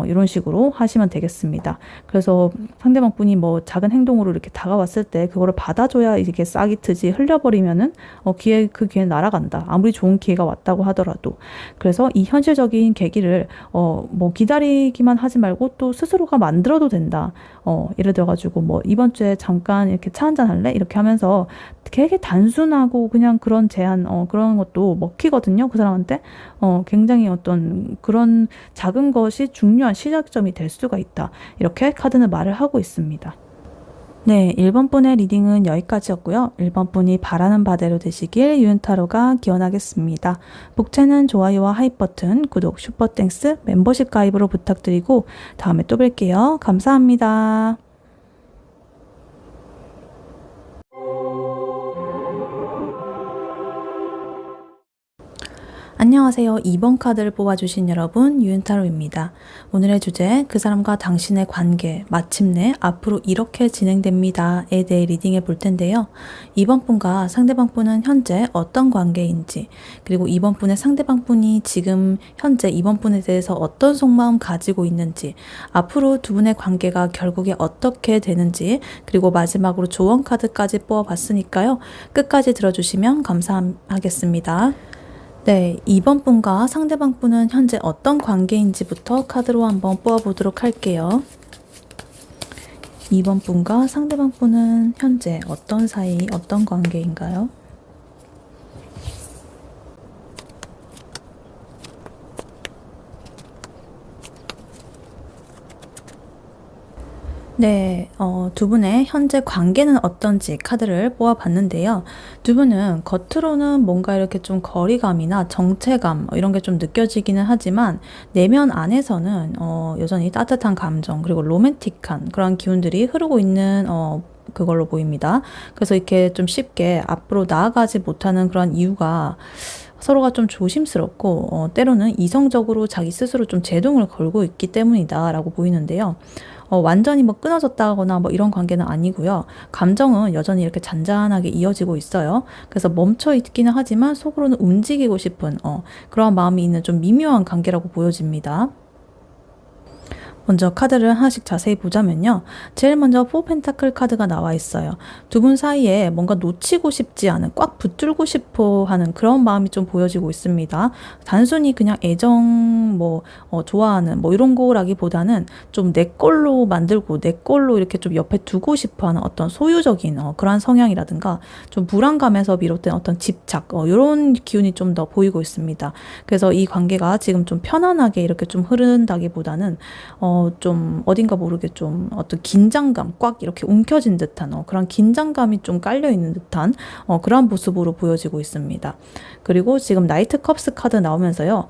이런 식으로 하시면 되겠습니다. 그래서 상대방 분이 뭐 작은 행동으로 이렇게 다가왔을 때 그거를 받아줘야 이게 싹이 트지, 흘려버리면은 그 기회 날아간다. 아무리 좋은 기회가 왔다고 하더라도. 그래서 이 현실적인 계기를 뭐 기다리기만 하지 말고 또 스스로가 만들어도 된다. 예를 들어가지고 뭐 이번 주에 잠깐 이렇게 차 한잔 할래? 이렇게 하면서 되게 단순하고 그냥 그런 제안 그런 것도 먹히거든요. 그 사람한테 굉장히 어떤 그런 작은 것이 중요한 시작점이 될 수가 있다. 이렇게 카드는 말을 하고 있습니다. 네, 1번 분의 리딩은 여기까지였고요. 1번 분이 바라는 바대로 되시길 유은타로가 기원하겠습니다. 복채는 좋아요와 하이 버튼, 구독, 슈퍼땡스, 멤버십 가입으로 부탁드리고 다음에 또 뵐게요. 감사합니다. 안녕하세요. 2번 카드를 뽑아주신 여러분, 유은타로입니다. 오늘의 주제, 그 사람과 당신의 관계, 마침내 앞으로 이렇게 진행됩니다에 대해 리딩해 볼 텐데요. 2번 분과 상대방 분은 현재 어떤 관계인지, 그리고 2번 분의 상대방 분이 지금 현재 2번 분에 대해서 어떤 속마음 가지고 있는지, 앞으로 두 분의 관계가 결국에 어떻게 되는지, 그리고 마지막으로 조언 카드까지 뽑아봤으니까요. 끝까지 들어주시면 감사하겠습니다. 네, 2번 분과 상대방 분은 현재 어떤 관계인지부터 카드로 한번 뽑아보도록 할게요. 2번 분과 상대방 분은 현재 어떤 사이, 어떤 관계인가요? 네, 두 분의 현재 관계는 어떤지 카드를 뽑아봤는데요. 두 분은 겉으로는 뭔가 이렇게 좀 거리감이나 정체감 이런 게 좀 느껴지기는 하지만 내면 안에서는 여전히 따뜻한 감정 그리고 로맨틱한 그런 기운들이 흐르고 있는 그걸로 보입니다. 그래서 이렇게 좀 쉽게 앞으로 나아가지 못하는 그런 이유가 서로가 좀 조심스럽고 때로는 이성적으로 자기 스스로 좀 제동을 걸고 있기 때문이다 라고 보이는데요. 완전히 뭐 끊어졌다거나 뭐 이런 관계는 아니고요. 감정은 여전히 이렇게 잔잔하게 이어지고 있어요. 그래서 멈춰 있기는 하지만 속으로는 움직이고 싶은 그런 마음이 있는 좀 미묘한 관계라고 보여집니다. 먼저 카드를 하나씩 자세히 보자면요. 제일 먼저 4 펜타클 카드가 나와 있어요. 두 분 사이에 뭔가 놓치고 싶지 않은, 꽉 붙들고 싶어 하는 그런 마음이 좀 보여지고 있습니다. 단순히 그냥 애정, 좋아하는, 이런 거라기보다는 좀 내 걸로 만들고 내 걸로 이렇게 좀 옆에 두고 싶어 하는 어떤 소유적인 그러한 성향이라든가 좀 불안감에서 비롯된 어떤 집착, 이런 기운이 좀 더 보이고 있습니다. 그래서 이 관계가 지금 좀 편안하게 이렇게 좀 흐른다기보다는 좀 어딘가 모르게 좀 어떤 긴장감 꽉 이렇게 움켜진 듯한 그런 긴장감이 좀 깔려 있는 듯한 그런 모습으로 보여지고 있습니다. 그리고 지금 나이트 컵스 카드 나오면서요.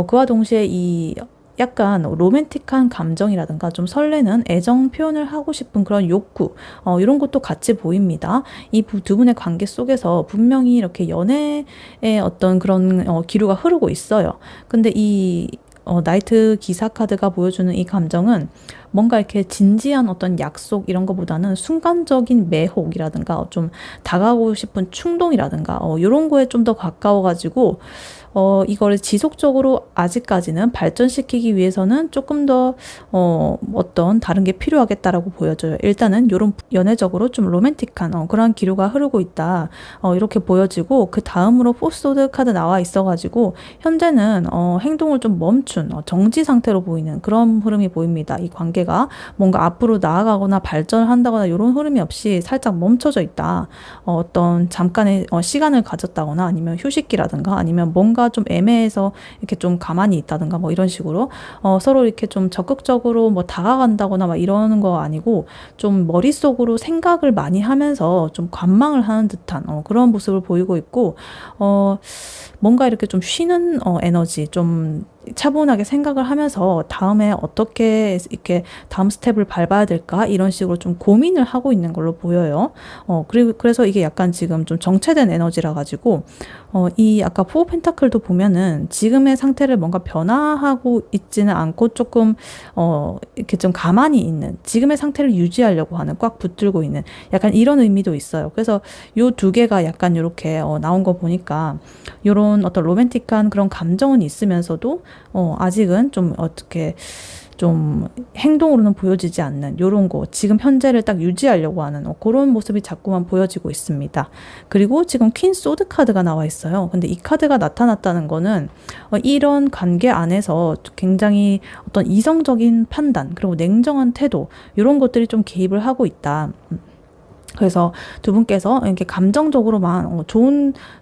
그와 동시에 이 약간 로맨틱한 감정이라든가 좀 설레는 애정 표현을 하고 싶은 그런 욕구 이런 것도 같이 보입니다. 이 두 분의 관계 속에서 분명히 이렇게 연애의 어떤 그런 기류가 흐르고 있어요. 근데 이 나이트 기사 카드가 보여주는 이 감정은 뭔가 이렇게 진지한 어떤 약속 이런 것보다는 순간적인 매혹이라든가 좀 다가가고 싶은 충동이라든가 이런 거에 좀 더 가까워가지고 이거를 지속적으로 아직까지는 발전시키기 위해서는 조금 더 어떤 다른 게 필요하겠다라고 보여져요. 일단은 이런 연애적으로 좀 로맨틱한 그런 기류가 흐르고 있다. 이렇게 보여지고 그 다음으로 포스드 카드 나와 있어가지고 현재는 행동을 좀 멈춘 정지 상태로 보이는 그런 흐름이 보입니다. 이 관계가 뭔가 앞으로 나아가거나 발전한다거나 이런 흐름이 없이 살짝 멈춰져 있다. 어떤 잠깐의 시간을 가졌다거나 아니면 휴식기라든가 아니면 뭔가 좀 애매해서 이렇게 좀 가만히 있다든가 뭐 이런 식으로 서로 이렇게 좀 적극적으로 뭐 다가간다거나 막 이러는 거 아니고 좀 머릿속으로 생각을 많이 하면서 좀 관망을 하는 듯한 그런 모습을 보이고 있고 뭔가 이렇게 좀 쉬는 에너지 좀 차분하게 생각을 하면서 다음에 어떻게 이렇게 다음 스텝을 밟아야 될까 이런 식으로 좀 고민을 하고 있는 걸로 보여요. 그래서 이게 약간 지금 좀 정체된 에너지라 가지고 이 아까 4 펜타클도 보면은 지금의 상태를 뭔가 변화하고 있지는 않고 조금 이렇게 좀 가만히 있는 지금의 상태를 유지하려고 하는 꽉 붙들고 있는 약간 이런 의미도 있어요. 그래서 요 두 개가 약간 이렇게 나온 거 보니까 요런 어떤 로맨틱한 그런 감정은 있으면서도 아직은 좀 어떻게 좀 행동으로는 보여지지 않는 요런 거 지금 현재를 딱 유지하려고 하는 그런 모습이 자꾸만 보여지고 있습니다. 그리고 지금 퀸 소드 카드가 나와 있어요. 근데 이 카드가 나타났다는 거는 이런 관계 안에서 굉장히 어떤 이성적인 판단 그리고 냉정한 태도 이런 것들이 좀 개입을 하고 있다. 그래서 두 분께서 이렇게 감정적으로만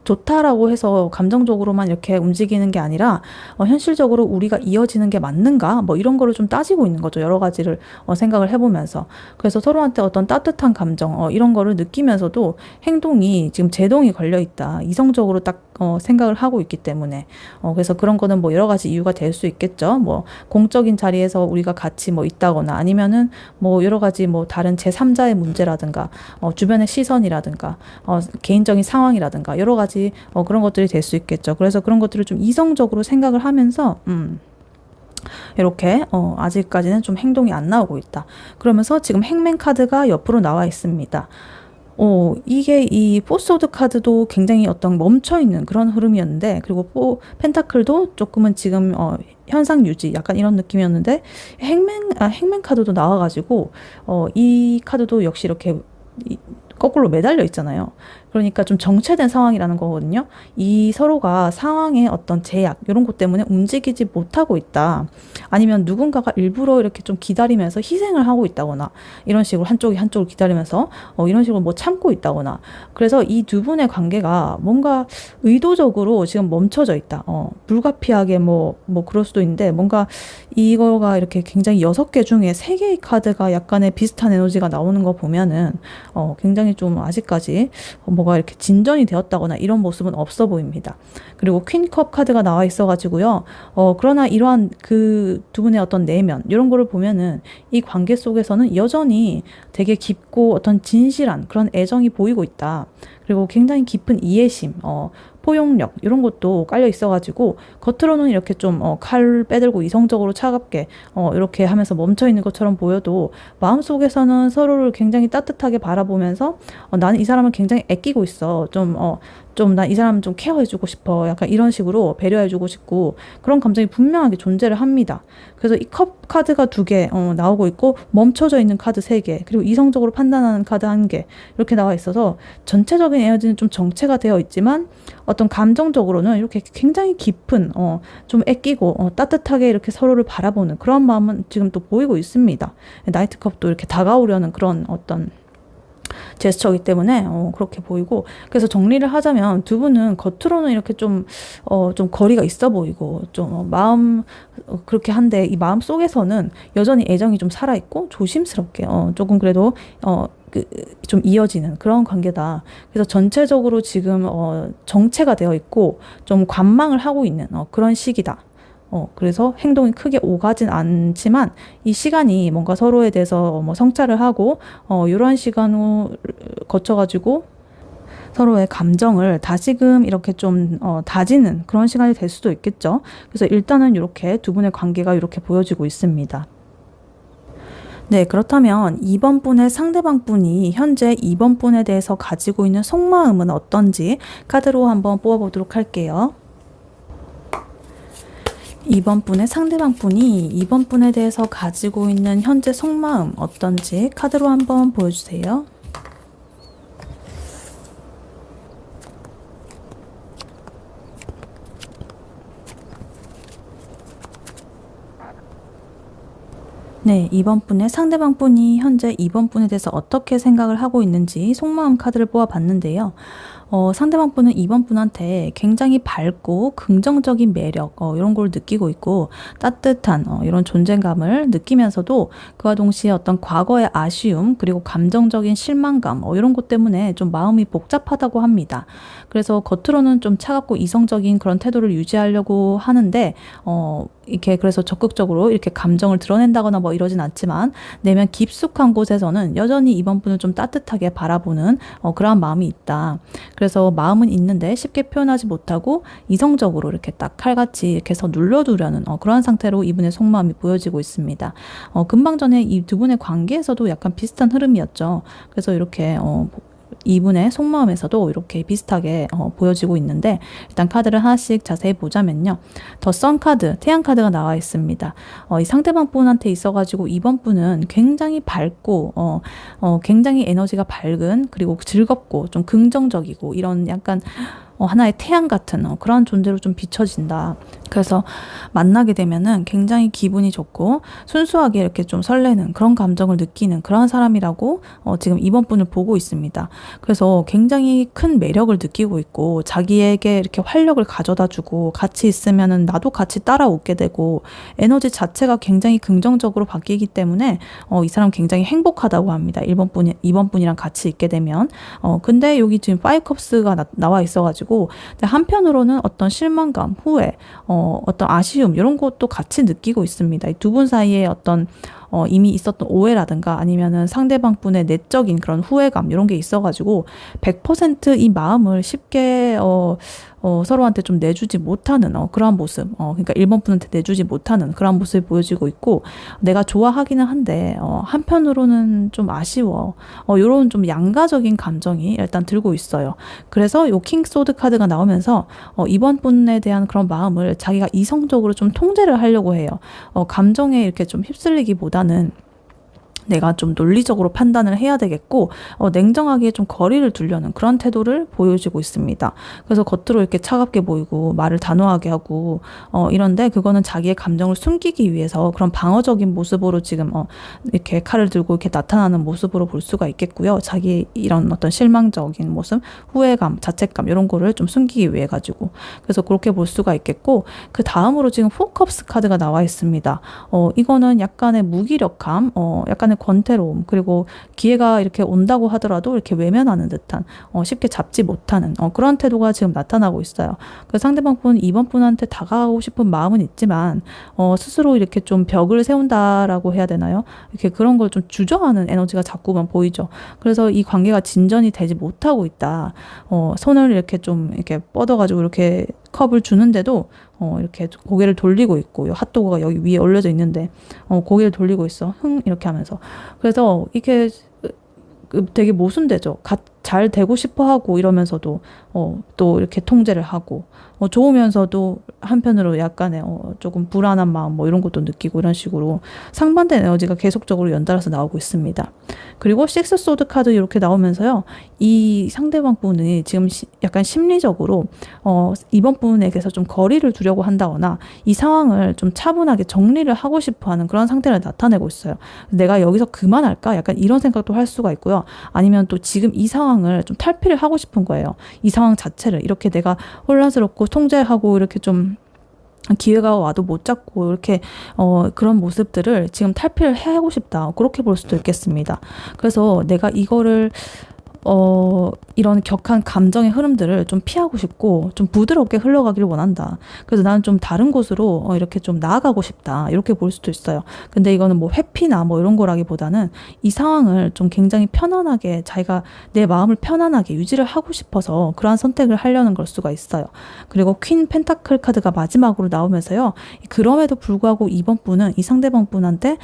좋다라고 해서 감정적으로만 이렇게 움직이는 게 아니라 현실적으로 우리가 이어지는 게 맞는가 뭐 이런 거를 좀 따지고 있는 거죠. 여러 가지를 생각을 해보면서. 그래서 서로한테 어떤 따뜻한 감정 이런 거를 느끼면서도 행동이 지금 제동이 걸려 있다. 이성적으로 딱 생각을 하고 있기 때문에 그래서 그런 거는 뭐 여러 가지 이유가 될 수 있겠죠. 뭐 공적인 자리에서 우리가 같이 뭐 있다거나 아니면은 뭐 여러 가지 뭐 다른 제3자의 문제라든가 주변의 시선이라든가 개인적인 상황이라든가 여러 가지 그런 것들이 될 수 있겠죠. 그래서 그런 것들을 좀 이성적으로 생각을 하면서 이렇게 아직까지는 좀 행동이 안 나오고 있다. 그러면서 지금 행맨 카드가 옆으로 나와 있습니다. 이게 이 포스워드 카드도 굉장히 어떤 멈춰있는 그런 흐름이었는데, 그리고 펜타클도 조금은 지금 현상 유지 약간 이런 느낌이었는데, 행맨 카드도 나와가지고 이 카드도 역시 이렇게 거꾸로 매달려 있잖아요. 그러니까 좀 정체된 상황이라는 거거든요. 이 서로가 상황의 어떤 제약 이런 것 때문에 움직이지 못하고 있다. 아니면 누군가가 일부러 이렇게 좀 기다리면서 희생을 하고 있다거나, 이런 식으로 한쪽이 한쪽을 기다리면서 이런 식으로 뭐 참고 있다거나. 그래서 이 두 분의 관계가 뭔가 의도적으로 지금 멈춰져 있다. 불가피하게 뭐 그럴 수도 있는데, 뭔가 이거가 이렇게 굉장히 6개 중에 3개의 카드가 약간의 비슷한 에너지가 나오는 거 보면은 굉장히 좀 아직까지 뭐가 이렇게 진전이 되었다거나 이런 모습은 없어 보입니다. 그리고 퀸컵 카드가 나와 있어가지고요. 그러나 이러한 그 두 분의 어떤 내면 이런 거를 보면은 이 관계 속에서는 여전히 되게 깊고 어떤 진실한 그런 애정이 보이고 있다. 그리고 굉장히 깊은 이해심, 포용력 이런 것도 깔려 있어가지고 겉으로는 이렇게 좀 칼 빼들고 이성적으로 차갑게 이렇게 하면서 멈춰 있는 것처럼 보여도 마음속에서는 서로를 굉장히 따뜻하게 바라보면서 나는 이 사람을 굉장히 아끼고 있어. 좀 나 이 사람 좀 케어해주고 싶어. 약간 이런 식으로 배려해주고 싶고, 그런 감정이 분명하게 존재를 합니다. 그래서 이 컵 카드가 2개 나오고 있고, 멈춰져 있는 카드 3개, 그리고 이성적으로 판단하는 카드 1개 이렇게 나와 있어서 전체적인 에너지는 좀 정체가 되어 있지만 어떤 감정적으로는 이렇게 굉장히 깊은 좀 아끼고 따뜻하게 이렇게 서로를 바라보는 그런 마음은 지금 또 보이고 있습니다. 나이트컵도 이렇게 다가오려는 그런 어떤 제스처이기 때문에 그렇게 보이고, 그래서 정리를 하자면 두 분은 겉으로는 이렇게 좀 거리가 있어 보이고 좀 마음 그렇게 한데, 이 마음 속에서는 여전히 애정이 좀 살아있고 조심스럽게 조금 그래도 좀 이어지는 그런 관계다. 그래서 전체적으로 지금 정체가 되어 있고 좀 관망을 하고 있는 그런 시기다. 그래서 행동이 크게 오가진 않지만 이 시간이 뭔가 서로에 대해서 뭐 성찰을 하고 이러한 시간을 거쳐가지고 서로의 감정을 다시금 이렇게 좀 다지는 그런 시간이 될 수도 있겠죠. 그래서 일단은 이렇게 두 분의 관계가 이렇게 보여지고 있습니다. 네, 그렇다면 2번 분의 상대방 분이 현재 2번 분에 대해서 가지고 있는 속마음은 어떤지 카드로 한번 뽑아보도록 할게요. 2번 분의 상대방 분이 2번 분에 대해서 가지고 있는 현재 속마음 어떤지 카드로 한번 보여주세요. 네, 2번 분의 상대방 분이 현재 2번 분에 대해서 어떻게 생각을 하고 있는지 속마음 카드를 뽑아봤는데요. 상대방 분은 2번 분한테 굉장히 밝고 긍정적인 매력 이런 걸 느끼고 있고, 따뜻한 이런 존재감을 느끼면서도 그와 동시에 어떤 과거의 아쉬움 그리고 감정적인 실망감 이런 것 때문에 좀 마음이 복잡하다고 합니다. 그래서 겉으로는 좀 차갑고 이성적인 그런 태도를 유지하려고 하는데 이렇게 그래서 적극적으로 이렇게 감정을 드러낸다거나 뭐 이러진 않지만, 내면 깊숙한 곳에서는 여전히 이번 분을 좀 따뜻하게 바라보는 그러한 마음이 있다. 그래서 마음은 있는데 쉽게 표현하지 못하고 이성적으로 이렇게 딱 칼같이 이렇게 해서 눌러두려는 그러한 상태로 이분의 속마음이 보여지고 있습니다. 금방 전에 이 두 분의 관계에서도 약간 비슷한 흐름이었죠. 그래서 이렇게 이분의 속마음에서도 이렇게 비슷하게 보여지고 있는데, 일단 카드를 하나씩 자세히 보자면요. 더 선 카드, 태양 카드가 나와 있습니다. 이 상대방 분한테 있어가지고 이번 분은 굉장히 밝고 굉장히 에너지가 밝은, 그리고 즐겁고 좀 긍정적이고 이런 약간 하나의 태양 같은 그런 존재로 좀 비춰진다. 그래서 만나게 되면은 굉장히 기분이 좋고 순수하게 이렇게 좀 설레는 그런 감정을 느끼는 그런 사람이라고 지금 이번 분을 보고 있습니다. 그래서 굉장히 큰 매력을 느끼고 있고, 자기에게 이렇게 활력을 가져다 주고, 같이 있으면은 나도 같이 따라 웃게 되고, 에너지 자체가 굉장히 긍정적으로 바뀌기 때문에 이 사람 굉장히 행복하다고 합니다. 2번 분이랑 같이 있게 되면. 근데 여기 지금 5컵스가 나와 있어가지고, 근데 한편으로는 어떤 실망감, 후회, 어떤 아쉬움 이런 것도 같이 느끼고 있습니다. 이 두 분 사이에 어떤 이미 있었던 오해라든가 아니면은 상대방 분의 내적인 그런 후회감 이런 게 있어가지고 100%이 마음을 쉽게 서로한테 좀 내주지 못하는 그러한 모습, 그러니까 1번 분한테 내주지 못하는 그러한 모습이 보여지고 있고, 내가 좋아하기는 한데 한편으로는 좀 아쉬워, 요런 좀 양가적인 감정이 일단 들고 있어요. 그래서 요 킹 소드 카드가 나오면서 이번 분에 대한 그런 마음을 자기가 이성적으로 좀 통제를 하려고 해요. 감정에 이렇게 좀 휩쓸리기보다는 내가 좀 논리적으로 판단을 해야 되겠고, 냉정하게 좀 거리를 두려는 그런 태도를 보여주고 있습니다. 그래서 겉으로 이렇게 차갑게 보이고 말을 단호하게 하고 이런데, 그거는 자기의 감정을 숨기기 위해서 그런 방어적인 모습으로 지금 이렇게 칼을 들고 이렇게 나타나는 모습으로 볼 수가 있겠고요. 자기 이런 어떤 실망적인 모습, 후회감, 자책감 이런 거를 좀 숨기기 위해 가지고, 그래서 그렇게 볼 수가 있겠고, 그 다음으로 지금 포컵스 카드가 나와 있습니다. 이거는 약간의 무기력함, 약간의 권태로움, 그리고 기회가 이렇게 온다고 하더라도 이렇게 외면하는 듯한, 쉽게 잡지 못하는 그런 태도가 지금 나타나고 있어요. 그래서 상대방 분, 이번 분한테 다가가고 싶은 마음은 있지만 스스로 이렇게 좀 벽을 세운다라고 해야 되나요? 이렇게 그런 걸 좀 주저하는 에너지가 자꾸만 보이죠. 그래서 이 관계가 진전이 되지 못하고 있다. 손을 이렇게 좀 이렇게 뻗어가지고 이렇게 컵을 주는데도 이렇게 고개를 돌리고 있고, 핫도그가 여기 위에 올려져 있는데 고개를 돌리고 있어. 이렇게 하면서. 그래서 이게 되게 모순되죠. 잘 되고 싶어 하고 이러면서도 또 이렇게 통제를 하고, 좋으면서도 한편으로 약간의 조금 불안한 마음 뭐 이런 것도 느끼고, 이런 식으로 상반된 에너지가 계속적으로 연달아서 나오고 있습니다. 그리고 식스 소드 카드 이렇게 나오면서요, 이 상대방 분이 지금 약간 심리적으로 이번 분에게서 좀 거리를 두려고 한다거나 이 상황을 좀 차분하게 정리를 하고 싶어 하는 그런 상태를 나타내고 있어요. 내가 여기서 그만할까? 약간 이런 생각도 할 수가 있고요. 아니면 또 지금 이 상황을 좀 탈피를 하고 싶은 거예요. 이 상황 자체를 이렇게 내가 혼란스럽고 통제하고 이렇게 좀 기회가 와도 못 잡고 이렇게 그런 모습들을 지금 탈피를 하고 싶다, 그렇게 볼 수도 있겠습니다. 그래서 내가 이거를 이런 격한 감정의 흐름들을 좀 피하고 싶고 좀 부드럽게 흘러가기를 원한다. 그래서 나는 좀 다른 곳으로 이렇게 좀 나아가고 싶다, 이렇게 볼 수도 있어요. 근데 이거는 뭐 회피나 뭐 이런 거라기보다는 이 상황을 좀 굉장히 편안하게, 자기가 내 마음을 편안하게 유지를 하고 싶어서 그러한 선택을 하려는 걸 수가 있어요. 그리고 퀸 펜타클 카드가 마지막으로 나오면서요, 그럼에도 불구하고 이번 분은 이 상대방 분한테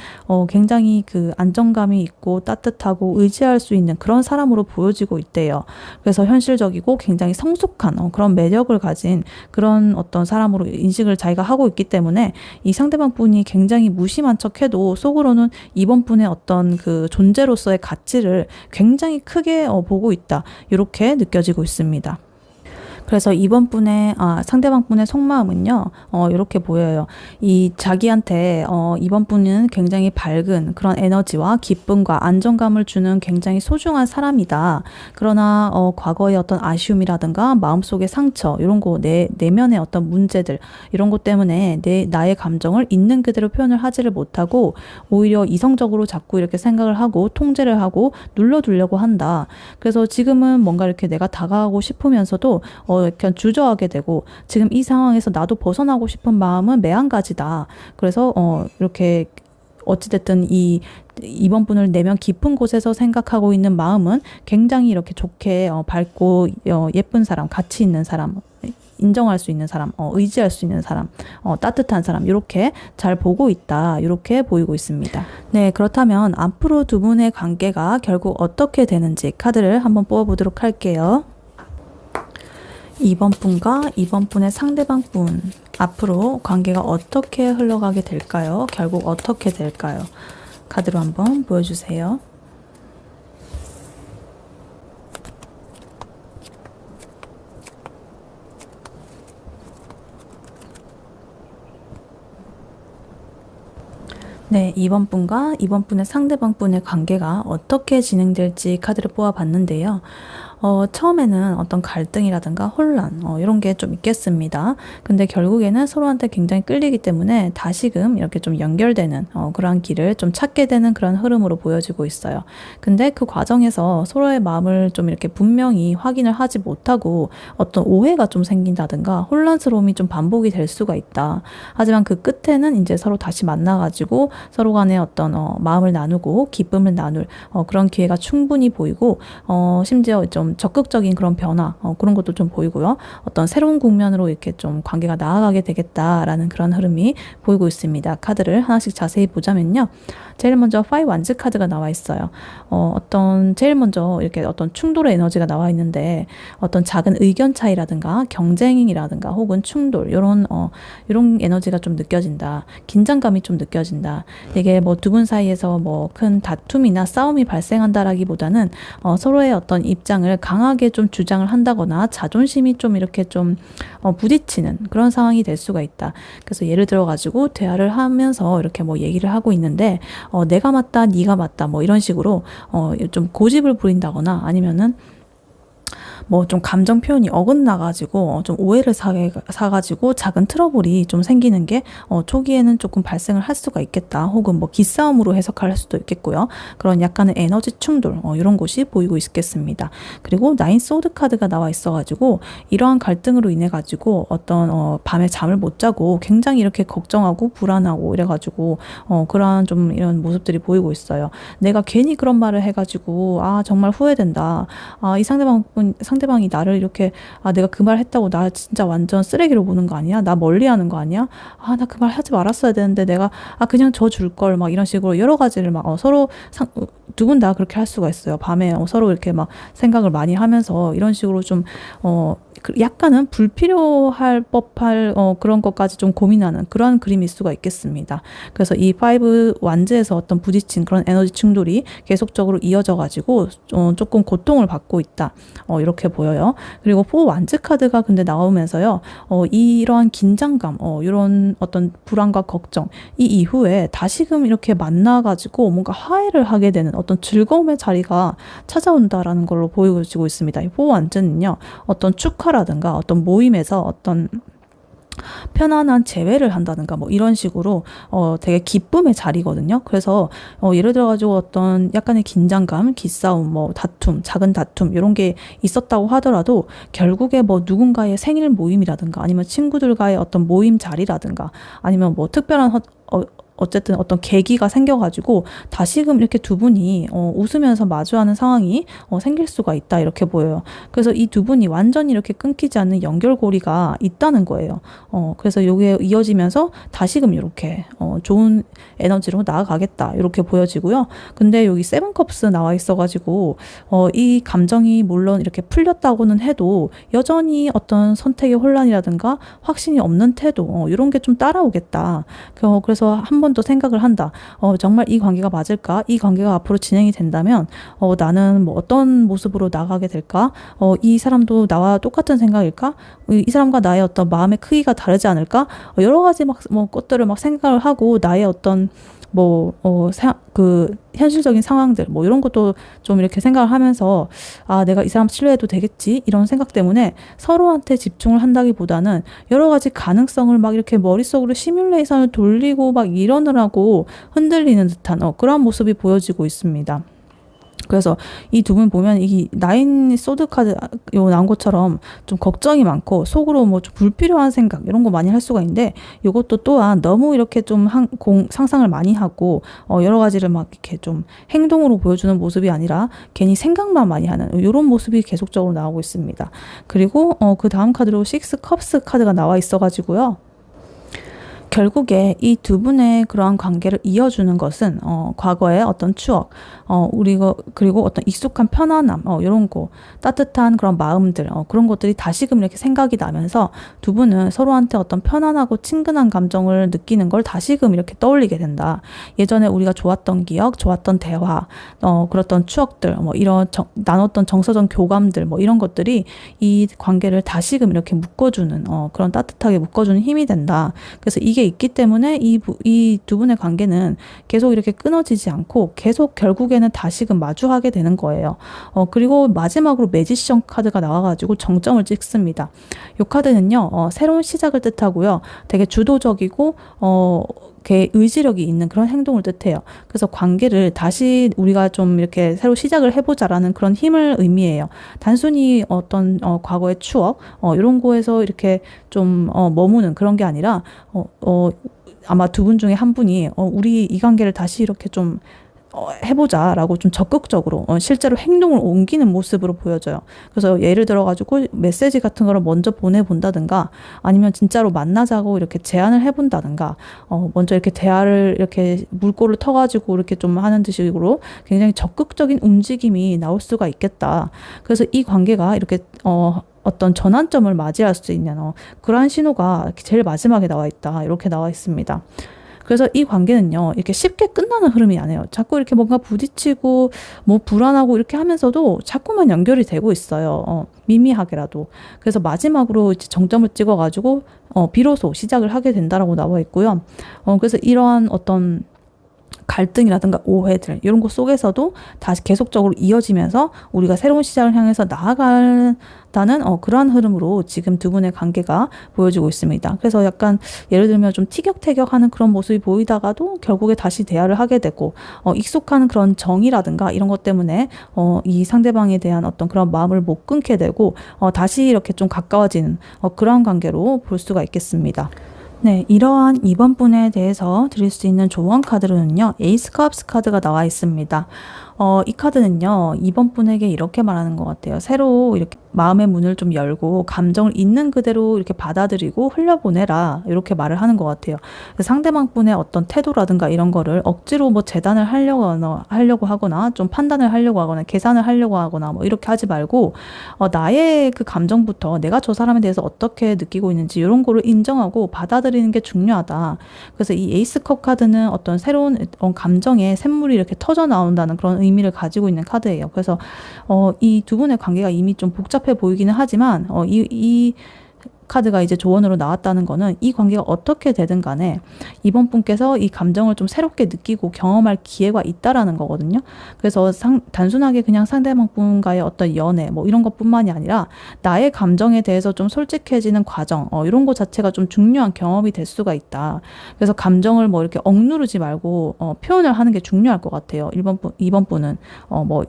굉장히 그 안정감이 있고 따뜻하고 의지할 수 있는 그런 사람으로 보여지고 있대요. 그래서 현실적이고 굉장히 성숙한 그런 매력을 가진 그런 어떤 사람으로 인식을 자기가 하고 있기 때문에, 이 상대방 분이 굉장히 무심한 척해도 속으로는 이번 분의 어떤 그 존재로서의 가치를 굉장히 크게 보고 있다, 이렇게 느껴지고 있습니다. 그래서 이번 분의 상대방 분의 속마음은요, 이렇게 보여요. 이 자기한테 이번 분은 굉장히 밝은 그런 에너지와 기쁨과 안정감을 주는 굉장히 소중한 사람이다. 그러나 과거의 어떤 아쉬움이라든가 마음속의 상처 이런 거, 내면의 어떤 문제들 이런 것 때문에 나의 감정을 있는 그대로 표현을 하지를 못하고 오히려 이성적으로 자꾸 이렇게 생각을 하고 통제를 하고 눌러두려고 한다. 그래서 지금은 뭔가 이렇게 내가 다가가고 싶으면서도 그냥 주저하게 되고, 지금 이 상황에서 나도 벗어나고 싶은 마음은 매한가지다. 그래서 이렇게 어찌됐든 이번 분을 내면 깊은 곳에서 생각하고 있는 마음은 굉장히 이렇게 좋게 밝고 예쁜 사람, 가치 있는 사람, 인정할 수 있는 사람, 의지할 수 있는 사람, 따뜻한 사람, 이렇게 잘 보고 있다, 이렇게 보이고 있습니다. 네, 그렇다면 앞으로 두 분의 관계가 결국 어떻게 되는지 카드를 한번 뽑아보도록 할게요. 이번 분과 이번 분의 상대방 분, 앞으로 관계가 어떻게 흘러가게 될까요? 결국 어떻게 될까요? 카드로 한번 보여주세요. 네, 이번 분과 이번 분의 상대방 분의 관계가 어떻게 진행될지 카드를 뽑아봤는데요. 처음에는 어떤 갈등이라든가 혼란, 이런 게 좀 있겠습니다. 근데 결국에는 서로한테 굉장히 끌리기 때문에 다시금 이렇게 좀 연결되는 그러한 길을 좀 찾게 되는 그런 흐름으로 보여지고 있어요. 근데 그 과정에서 서로의 마음을 좀 이렇게 분명히 확인을 하지 못하고 어떤 오해가 좀 생긴다든가 혼란스러움이 좀 반복이 될 수가 있다. 하지만 그 끝에는 이제 서로 다시 만나가지고 서로 간에 어떤 마음을 나누고 기쁨을 나눌 그런 기회가 충분히 보이고 심지어 좀 적극적인 그런 변화 그런 것도 좀 보이고요. 어떤 새로운 국면으로 이렇게 좀 관계가 나아가게 되겠다라는 그런 흐름이 보이고 있습니다. 카드를 하나씩 자세히 보자면요. 제일 먼저 5 완즈 카드가 나와 있어요. 제일 먼저 이렇게 어떤 충돌의 에너지가 나와 있는데 어떤 작은 의견 차이라든가 경쟁이라든가 혹은 충돌 이런 에너지가 좀 느껴진다. 긴장감이 좀 느껴진다. 이게 뭐 두 분 사이에서 뭐 큰 다툼이나 싸움이 발생한다라기보다는 서로의 어떤 입장을 강하게 좀 주장을 한다거나 자존심이 좀 이렇게 좀 부딪히는 그런 상황이 될 수가 있다. 그래서 예를 들어 가지고 대화를 하면서 이렇게 뭐 얘기를 하고 있는데 내가 맞다, 네가 맞다, 뭐 이런 식으로 좀 고집을 부린다거나 아니면은 뭐 좀 감정 표현이 어긋나가지고 좀 오해를 사가지고 작은 트러블이 좀 생기는 게 초기에는 조금 발생을 할 수가 있겠다. 혹은 뭐 기싸움으로 해석할 수도 있겠고요. 그런 약간의 에너지 충돌 이런 곳이 보이고 있겠습니다. 그리고 나인 소드 카드가 나와 있어가지고 이러한 갈등으로 인해 가지고 어떤 밤에 잠을 못 자고 굉장히 이렇게 걱정하고 불안하고 이래가지고 그러한 좀 이런 모습들이 보이고 있어요. 내가 괜히 그런 말을 해가지고 정말 후회된다. 이 상대방이 나를 이렇게 내가 그 말 했다고 나 진짜 완전 쓰레기로 보는 거 아니야? 나 멀리하는 거 아니야? 나 그 말 하지 말았어야 되는데 내가 그냥 저 줄 걸 막 이런 식으로 여러 가지를 막 서로 두 분 다 그렇게 할 수가 있어요. 밤에 서로 이렇게 막 생각을 많이 하면서 이런 식으로 좀 약간은 불필요할 법할 그런 것까지 좀 고민하는 그런 그림일 수가 있겠습니다. 그래서 이 5 완즈에서 어떤 부딪힌 그런 에너지 충돌이 계속적으로 이어져 가지고 조금 고통을 받고 있다. 이렇게 보여요. 그리고 4 완즈 카드가 근데 나오면서요. 이러한 긴장감, 이런 어떤 불안과 걱정 이 이후에 다시금 이렇게 만나가지고 뭔가 화해를 하게 되는 어떤 즐거움의 자리가 찾아온다라는 걸로 보여지고 있습니다. 이 4 완즈는요. 어떤 축하라든가 어떤 모임에서 어떤 편안한 재회를 한다든가 뭐 이런 식으로 되게 기쁨의 자리거든요. 그래서 예를 들어 가지고 어떤 약간의 긴장감, 기싸움, 뭐 다툼, 작은 다툼 이런 게 있었다고 하더라도 결국에 뭐 누군가의 생일 모임이라든가 아니면 친구들과의 어떤 모임 자리라든가 아니면 뭐 특별한 어쨌든 어떤 계기가 생겨가지고 다시금 이렇게 두 분이 웃으면서 마주하는 상황이 생길 수가 있다 이렇게 보여요. 그래서 이 두 분이 완전히 이렇게 끊기지 않는 연결고리가 있다는 거예요. 그래서 이게 이어지면서 다시금 이렇게 좋은 에너지로 나아가겠다 이렇게 보여지고요. 근데 여기 세븐컵스 나와 있어가지고 이 감정이 물론 이렇게 풀렸다고는 해도 여전히 어떤 선택의 혼란이라든가 확신이 없는 태도 이런 게 좀 따라오겠다. 그래서 한 번 더 생각을 한다. 정말 이 관계가 맞을까? 이 관계가 앞으로 진행이 된다면 나는 뭐 어떤 모습으로 나가게 될까? 이 사람도 나와 똑같은 생각일까? 이 사람과 나의 어떤 마음의 크기가 다르지 않을까? 여러 가지 뭐 것들을 막 생각을 하고 나의 어떤 그 현실적인 상황들 뭐 이런 것도 좀 이렇게 생각을 하면서 내가 이 사람 신뢰해도 되겠지 이런 생각 때문에 서로한테 집중을 한다기보다는 여러 가지 가능성을 막 이렇게 머릿속으로 시뮬레이션을 돌리고 막 이러느라고 흔들리는 듯한 그런 모습이 보여지고 있습니다. 그래서 이 두 분 보면 이 나인 소드 카드 나온 것처럼 좀 걱정이 많고 속으로 뭐 좀 불필요한 생각 이런 거 많이 할 수가 있는데 이것도 또한 너무 이렇게 좀 상상을 많이 하고 여러 가지를 막 이렇게 좀 행동으로 보여주는 모습이 아니라 괜히 생각만 많이 하는 이런 모습이 계속적으로 나오고 있습니다. 그리고 그 다음 카드로 6 컵스 카드가 나와 있어가지고요. 결국에 이 두 분의 그러한 관계를 이어주는 것은 과거의 어떤 추억, 그리고 어떤 익숙한 편안함, 이런 거, 따뜻한 그런 마음들, 그런 것들이 다시금 이렇게 생각이 나면서 두 분은 서로한테 어떤 편안하고 친근한 감정을 느끼는 걸 다시금 이렇게 떠올리게 된다. 예전에 우리가 좋았던 기억, 좋았던 대화, 그랬던 추억들, 뭐 이런 나눴던 정서적 교감들, 뭐 이런 것들이 이 관계를 다시금 이렇게 묶어주는, 그런 따뜻하게 묶어주는 힘이 된다. 그래서 이 이게 있기 때문에 이 두 분의 관계는 계속 이렇게 끊어지지 않고 계속 결국에는 다시금 마주하게 되는 거예요. 그리고 마지막으로 매지션 카드가 나와가지고 정점을 찍습니다. 이 카드는요, 새로운 시작을 뜻하고요. 되게 주도적이고, 이렇게 의지력이 있는 그런 행동을 뜻해요. 그래서 관계를 다시 우리가 좀 이렇게 새로 시작을 해보자라는 그런 힘을 의미해요. 단순히 어떤 과거의 추억 이런 거에서 이렇게 좀 머무는 그런 게 아니라 아마 두 분 중에 한 분이 우리 이 관계를 다시 이렇게 좀 해보자라고 좀 적극적으로 실제로 행동을 옮기는 모습으로 보여져요. 그래서 예를 들어가지고 메시지 같은 거를 먼저 보내본다든가 아니면 진짜로 만나자고 이렇게 제안을 해본다든가 먼저 이렇게 대화를 이렇게 물꼬를 터가지고 이렇게 좀 하는 식으로 굉장히 적극적인 움직임이 나올 수가 있겠다. 그래서 이 관계가 이렇게 어떤 전환점을 맞이할 수 있는 그러한 신호가 제일 마지막에 나와 있다. 이렇게 나와 있습니다. 그래서 이 관계는요, 이렇게 쉽게 끝나는 흐름이 아니에요. 자꾸 이렇게 뭔가 부딪히고, 뭐 불안하고 이렇게 하면서도 자꾸만 연결이 되고 있어요. 미미하게라도. 그래서 마지막으로 이제 정점을 찍어가지고, 비로소 시작을 하게 된다라고 나와 있고요. 그래서 이러한 어떤 갈등이라든가 오해들 이런 것 속에서도 다시 계속적으로 이어지면서 우리가 새로운 시작을 향해서 나아간다는 그러한 흐름으로 지금 두 분의 관계가 보여지고 있습니다. 그래서 약간 예를 들면 좀 티격태격하는 그런 모습이 보이다가도 결국에 다시 대화를 하게 되고 익숙한 그런 정이라든가 이런 것 때문에 이 상대방에 대한 어떤 그런 마음을 못 끊게 되고 다시 이렇게 좀 가까워지는 그러한 관계로 볼 수가 있겠습니다. 네, 이러한 이번 분에 대해서 드릴 수 있는 조언 카드로는요, 에이스 컵스 카드가 나와 있습니다. 이 카드는요, 이번 분에게 이렇게 말하는 것 같아요. 새로 이렇게 마음의 문을 좀 열고 감정을 있는 그대로 이렇게 받아들이고 흘려보내라. 이렇게 말을 하는 것 같아요. 상대방 분의 어떤 태도라든가 이런 거를 억지로 뭐 재단을 하려고 하거나 좀 판단을 하려고 하거나 계산을 하려고 하거나 뭐 이렇게 하지 말고 나의 그 감정부터 내가 저 사람에 대해서 어떻게 느끼고 있는지 이런 거를 인정하고 받아들이는 게 중요하다. 그래서 이 에이스컵 카드는 어떤 새로운 감정의 샘물이 이렇게 터져 나온다는 그런 의미를 가지고 있는 카드예요. 그래서 이 두 분의 관계가 이미 좀 복잡해 보이기는 하지만 이 카드가 이제 조언으로 나왔다는 거는 이 관계가 어떻게 되든 간에 이번 분께서 이 감정을 좀 새롭게 느끼고 경험할 기회가 있다라는 거거든요. 그래서 단순하게 그냥 상대방 분과의 어떤 연애 뭐 이런 것뿐만이 아니라 나의 감정에 대해서 좀 솔직해지는 과정 이런 것 자체가 좀 중요한 경험이 될 수가 있다. 그래서 감정을 뭐 이렇게 억누르지 말고 표현을 하는 게 중요할 것 같아요. 이번 분은 뭐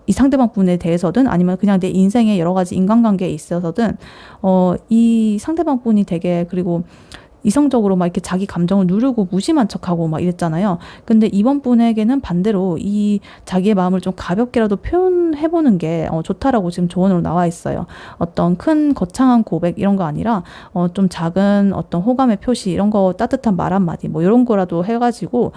이 상대방 분에 대해서든 아니면 그냥 내 인생의 여러 가지 인간관계에 있어서든 이 상대방 분이 되게 그리고 이성적으로 막 이렇게 자기 감정을 누르고 무심한 척하고 막 이랬잖아요. 근데 이번 분에게는 반대로 이 자기의 마음을 좀 가볍게라도 표현해보는 게 좋다라고 지금 조언으로 나와 있어요. 어떤 큰 거창한 고백 이런 거 아니라 좀 작은 어떤 호감의 표시 이런 거 따뜻한 말 한마디 뭐 이런 거라도 해가지고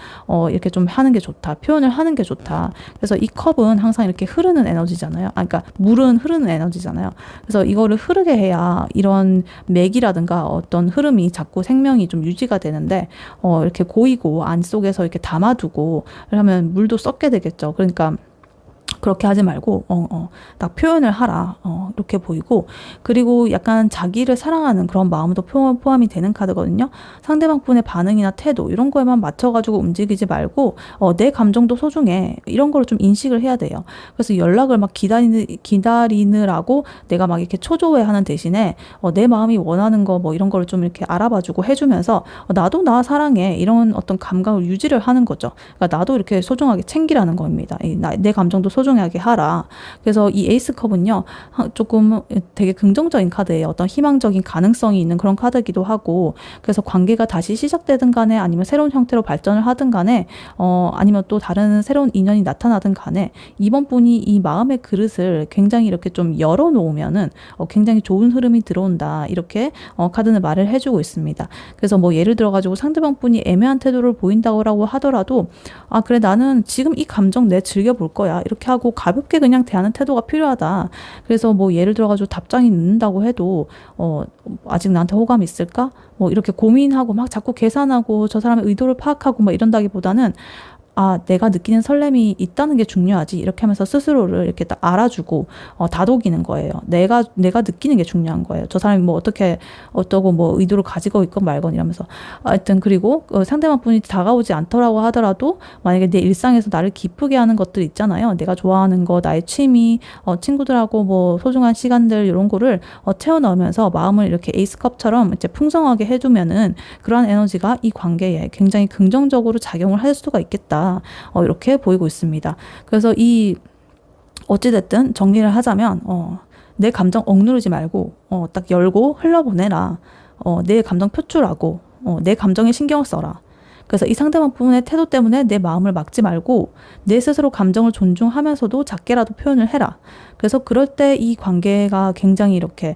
이렇게 좀 하는 게 좋다. 표현을 하는 게 좋다. 그래서 이 컵은 항상 이렇게 흐르는 에너지잖아요. 그러니까 물은 흐르는 에너지잖아요. 그래서 이거를 흐르게 해야 이런 맥이라든가 어떤 흐름이 자꾸 생명이 좀 유지가 되는데 이렇게 고이고 안 속에서 이렇게 담아두고 하면 물도 썩게 되겠죠. 그러니까 그렇게 하지 말고 딱 표현을 하라 이렇게 보이고 그리고 약간 자기를 사랑하는 그런 마음도 포함이 되는 카드거든요. 상대방 분의 반응이나 태도 이런 거에만 맞춰가지고 움직이지 말고 내 감정도 소중해 이런 걸 좀 인식을 해야 돼요. 그래서 연락을 막 기다리느라고 내가 막 이렇게 초조해하는 대신에 내 마음이 원하는 거 뭐 이런 걸 좀 이렇게 알아봐주고 해주면서 나도 나 사랑해 이런 어떤 감각을 유지를 하는 거죠. 그러니까 나도 이렇게 소중하게 챙기라는 겁니다. 내 감정도 소중하게 하라. 그래서 이 에이스컵은요, 조금 되게 긍정적인 카드예요. 어떤 희망적인 가능성이 있는 그런 카드이기도 하고, 그래서 관계가 다시 시작되든 간에 아니면 새로운 형태로 발전을 하든 간에, 아니면 또 다른 새로운 인연이 나타나든 간에, 이번 분이 이 마음의 그릇을 굉장히 이렇게 좀 열어놓으면은, 굉장히 좋은 흐름이 들어온다. 이렇게, 카드는 말을 해주고 있습니다. 그래서 뭐 예를 들어가지고 상대방 분이 애매한 태도를 보인다고 하더라도, 그래, 나는 지금 이 감정 내 즐겨볼 거야. 이렇게 하고 가볍게 그냥 대하는 태도가 필요하다. 그래서 뭐 예를 들어가지고 답장이 늦는다고 해도 아직 나한테 호감이 있을까? 뭐 이렇게 고민하고 막 자꾸 계산하고 저 사람의 의도를 파악하고 막 이런다기보다는 아, 내가 느끼는 설렘이 있다는 게 중요하지. 이렇게 하면서 스스로를 이렇게 딱 알아주고, 다독이는 거예요. 내가 느끼는 게 중요한 거예요. 저 사람이 뭐 어떠고 뭐 의도를 가지고 있건 말건 이러면서. 하여튼, 그리고 상대방 분이 다가오지 않더라고 하더라도, 만약에 내 일상에서 나를 기쁘게 하는 것들 있잖아요. 내가 좋아하는 거, 나의 취미, 친구들하고 뭐 소중한 시간들, 이런 거를 채워 넣으면서 마음을 이렇게 에이스컵처럼 이제 풍성하게 해주면은 그러한 에너지가 이 관계에 굉장히 긍정적으로 작용을 할 수가 있겠다. 이렇게 보이고 있습니다. 그래서 어찌됐든 정리를 하자면, 내 감정 억누르지 말고, 딱 열고 흘러보내라. 내 감정 표출하고, 내 감정에 신경을 써라. 그래서 이 상대방 부분의 태도 때문에 내 마음을 막지 말고 내 스스로 감정을 존중하면서도 작게라도 표현을 해라. 그래서 그럴 때 이 관계가 굉장히 이렇게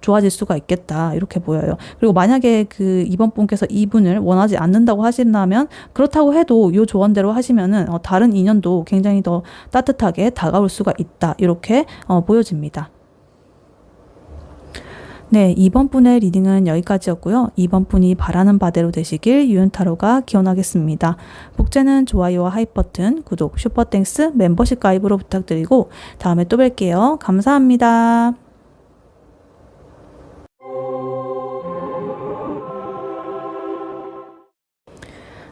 좋아질 수가 있겠다. 이렇게 보여요. 그리고 만약에 이번 분께서 이분을 원하지 않는다고 하신다면 그렇다고 해도 이 조언대로 하시면은 다른 인연도 굉장히 더 따뜻하게 다가올 수가 있다. 이렇게 보여집니다. 네, 이번 분의 리딩은 여기까지였고요. 이번 분이 바라는 바대로 되시길 유윤타로가 기원하겠습니다. 복제는 좋아요와 하이 버튼, 구독, 슈퍼땡스, 멤버십 가입으로 부탁드리고 다음에 또 뵐게요. 감사합니다.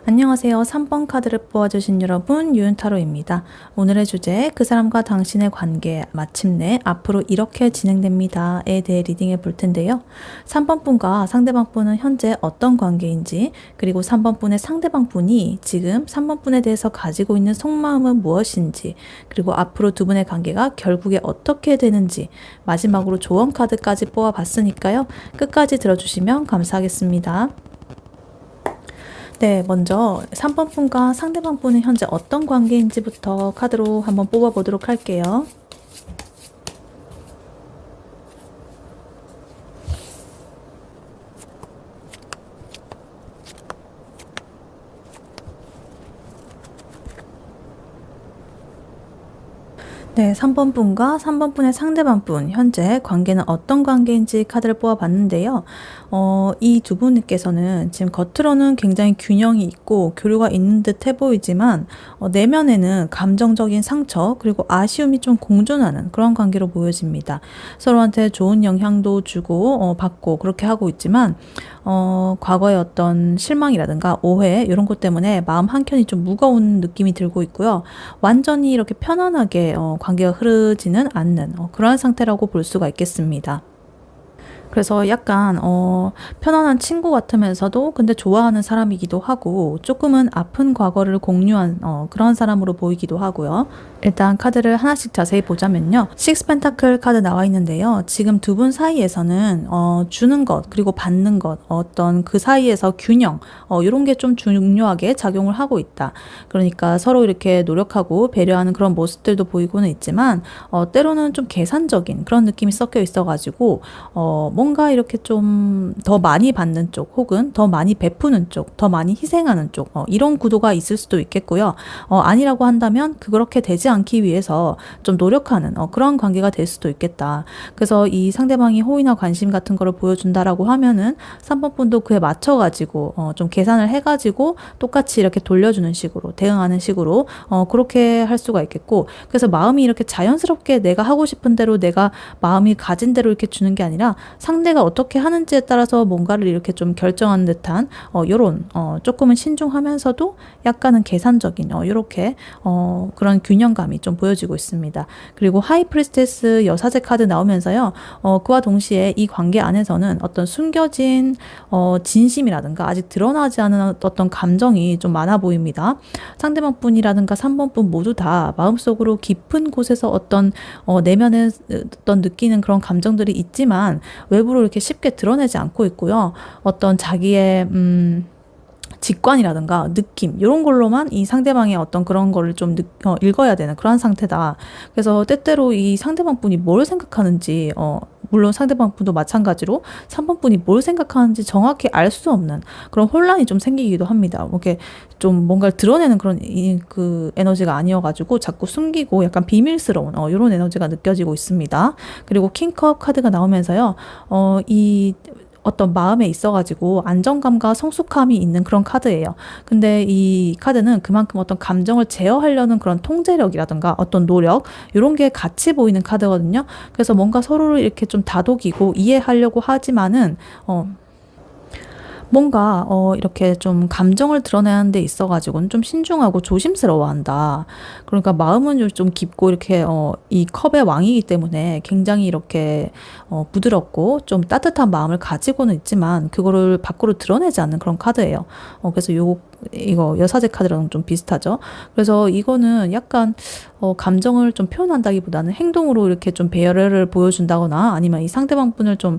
안녕하세요. 3번 카드를 뽑아주신 여러분, 유윤타로입니다. 오늘의 주제, 그 사람과 당신의 관계 마침내 앞으로 이렇게 진행됩니다에 대해 리딩해 볼 텐데요. 3번 분과 상대방 분은 현재 어떤 관계인지, 그리고 3번 분의 상대방 분이 지금 3번 분에 대해서 가지고 있는 속마음은 무엇인지, 그리고 앞으로 두 분의 관계가 결국에 어떻게 되는지, 마지막으로 조언 카드까지 뽑아봤으니까요. 끝까지 들어주시면 감사하겠습니다. 네, 먼저 3번 분과 상대방 분은 현재 어떤 관계인지부터 카드로 한번 뽑아보도록 할게요. 네, 3번 분과 3번 분의 상대방 분, 현재 관계는 어떤 관계인지 카드를 뽑아봤는데요. 이 두 분께서는 지금 겉으로는 굉장히 균형이 있고 교류가 있는 듯 해 보이지만, 내면에는 감정적인 상처, 그리고 아쉬움이 좀 공존하는 그런 관계로 보여집니다. 서로한테 좋은 영향도 주고, 받고, 그렇게 하고 있지만, 과거의 어떤 실망이라든가 오해, 이런 것 때문에 마음 한켠이 좀 무거운 느낌이 들고 있고요. 완전히 이렇게 편안하게, 관계가 흐르지는 않는 그러한 상태라고 볼 수가 있겠습니다. 그래서 약간 편안한 친구 같으면서도 근데 좋아하는 사람이기도 하고 조금은 아픈 과거를 공유한 그런 사람으로 보이기도 하고요. 일단 카드를 하나씩 자세히 보자면요. 식스 펜타클 카드 나와 있는데요. 지금 두 분 사이에서는 주는 것 그리고 받는 것 어떤 그 사이에서 균형 이런 게 좀 중요하게 작용을 하고 있다. 그러니까 서로 이렇게 노력하고 배려하는 그런 모습들도 보이고는 있지만 때로는 좀 계산적인 그런 느낌이 섞여 있어가지고 뭔가 이렇게 좀 더 많이 받는 쪽 혹은 더 많이 베푸는 쪽, 더 많이 희생하는 쪽 이런 구도가 있을 수도 있겠고요. 아니라고 한다면 그렇게 되지 않기 위해서 좀 노력하는 그런 관계가 될 수도 있겠다. 그래서 이 상대방이 호의나 관심 같은 거를 보여준다라고 하면은 3번 분도 그에 맞춰가지고 좀 계산을 해가지고 똑같이 이렇게 돌려주는 식으로 대응하는 식으로 그렇게 할 수가 있겠고, 그래서 마음이 이렇게 자연스럽게 내가 하고 싶은 대로 내가 마음이 가진 대로 이렇게 주는 게 아니라 상대가 어떻게 하는지에 따라서 뭔가를 이렇게 좀 결정하는 듯한 요런 조금은 신중하면서도 약간은 계산적인 요렇게 그런 균형감이 좀 보여지고 있습니다. 그리고 하이 프리스테스 여사제 카드 나오면서요. 그와 동시에 이 관계 안에서는 어떤 숨겨진 진심이라든가 아직 드러나지 않은 어떤 감정이 좀 많아 보입니다. 상대방 분이라든가 3번 분 모두 다 마음속으로 깊은 곳에서 어떤 내면에 어떤 느끼는 그런 감정들이 있지만 외부로 이렇게 쉽게 드러내지 않고 있고요. 어떤 자기의 직관이라든가 느낌 이런 걸로만 이 상대방의 어떤 그런 거를 좀 읽어야 되는 그런 상태다. 그래서 때때로 이 상대방 분이 뭘 생각하는지 물론 상대방 분도 마찬가지로 3번 분이 뭘 생각하는지 정확히 알 수 없는 그런 혼란이 좀 생기기도 합니다. 이렇게 좀 뭔가를 드러내는 그런 그 에너지가 아니어가지고 자꾸 숨기고 약간 비밀스러운 이런 에너지가 느껴지고 있습니다. 그리고 킹컵 카드가 나오면서요. 이 어떤 마음에 있어가지고 안정감과 성숙함이 있는 그런 카드예요. 근데 이 카드는 그만큼 어떤 감정을 제어하려는 그런 통제력이라든가 어떤 노력, 이런 게 같이 보이는 카드거든요. 그래서 뭔가 서로를 이렇게 좀 다독이고 이해하려고 하지만은, 뭔가 이렇게 좀 감정을 드러내는 데 있어가지고는 좀 신중하고 조심스러워한다. 그러니까 마음은 좀 깊고 이렇게 이 컵의 왕이기 때문에 굉장히 이렇게 부드럽고 좀 따뜻한 마음을 가지고는 있지만 그거를 밖으로 드러내지 않는 그런 카드예요. 그래서 이거 여사제 카드랑 좀 비슷하죠. 그래서 이거는 약간 감정을 좀 표현한다기보다는 행동으로 이렇게 좀 배려를 보여준다거나 아니면 이 상대방 분을 좀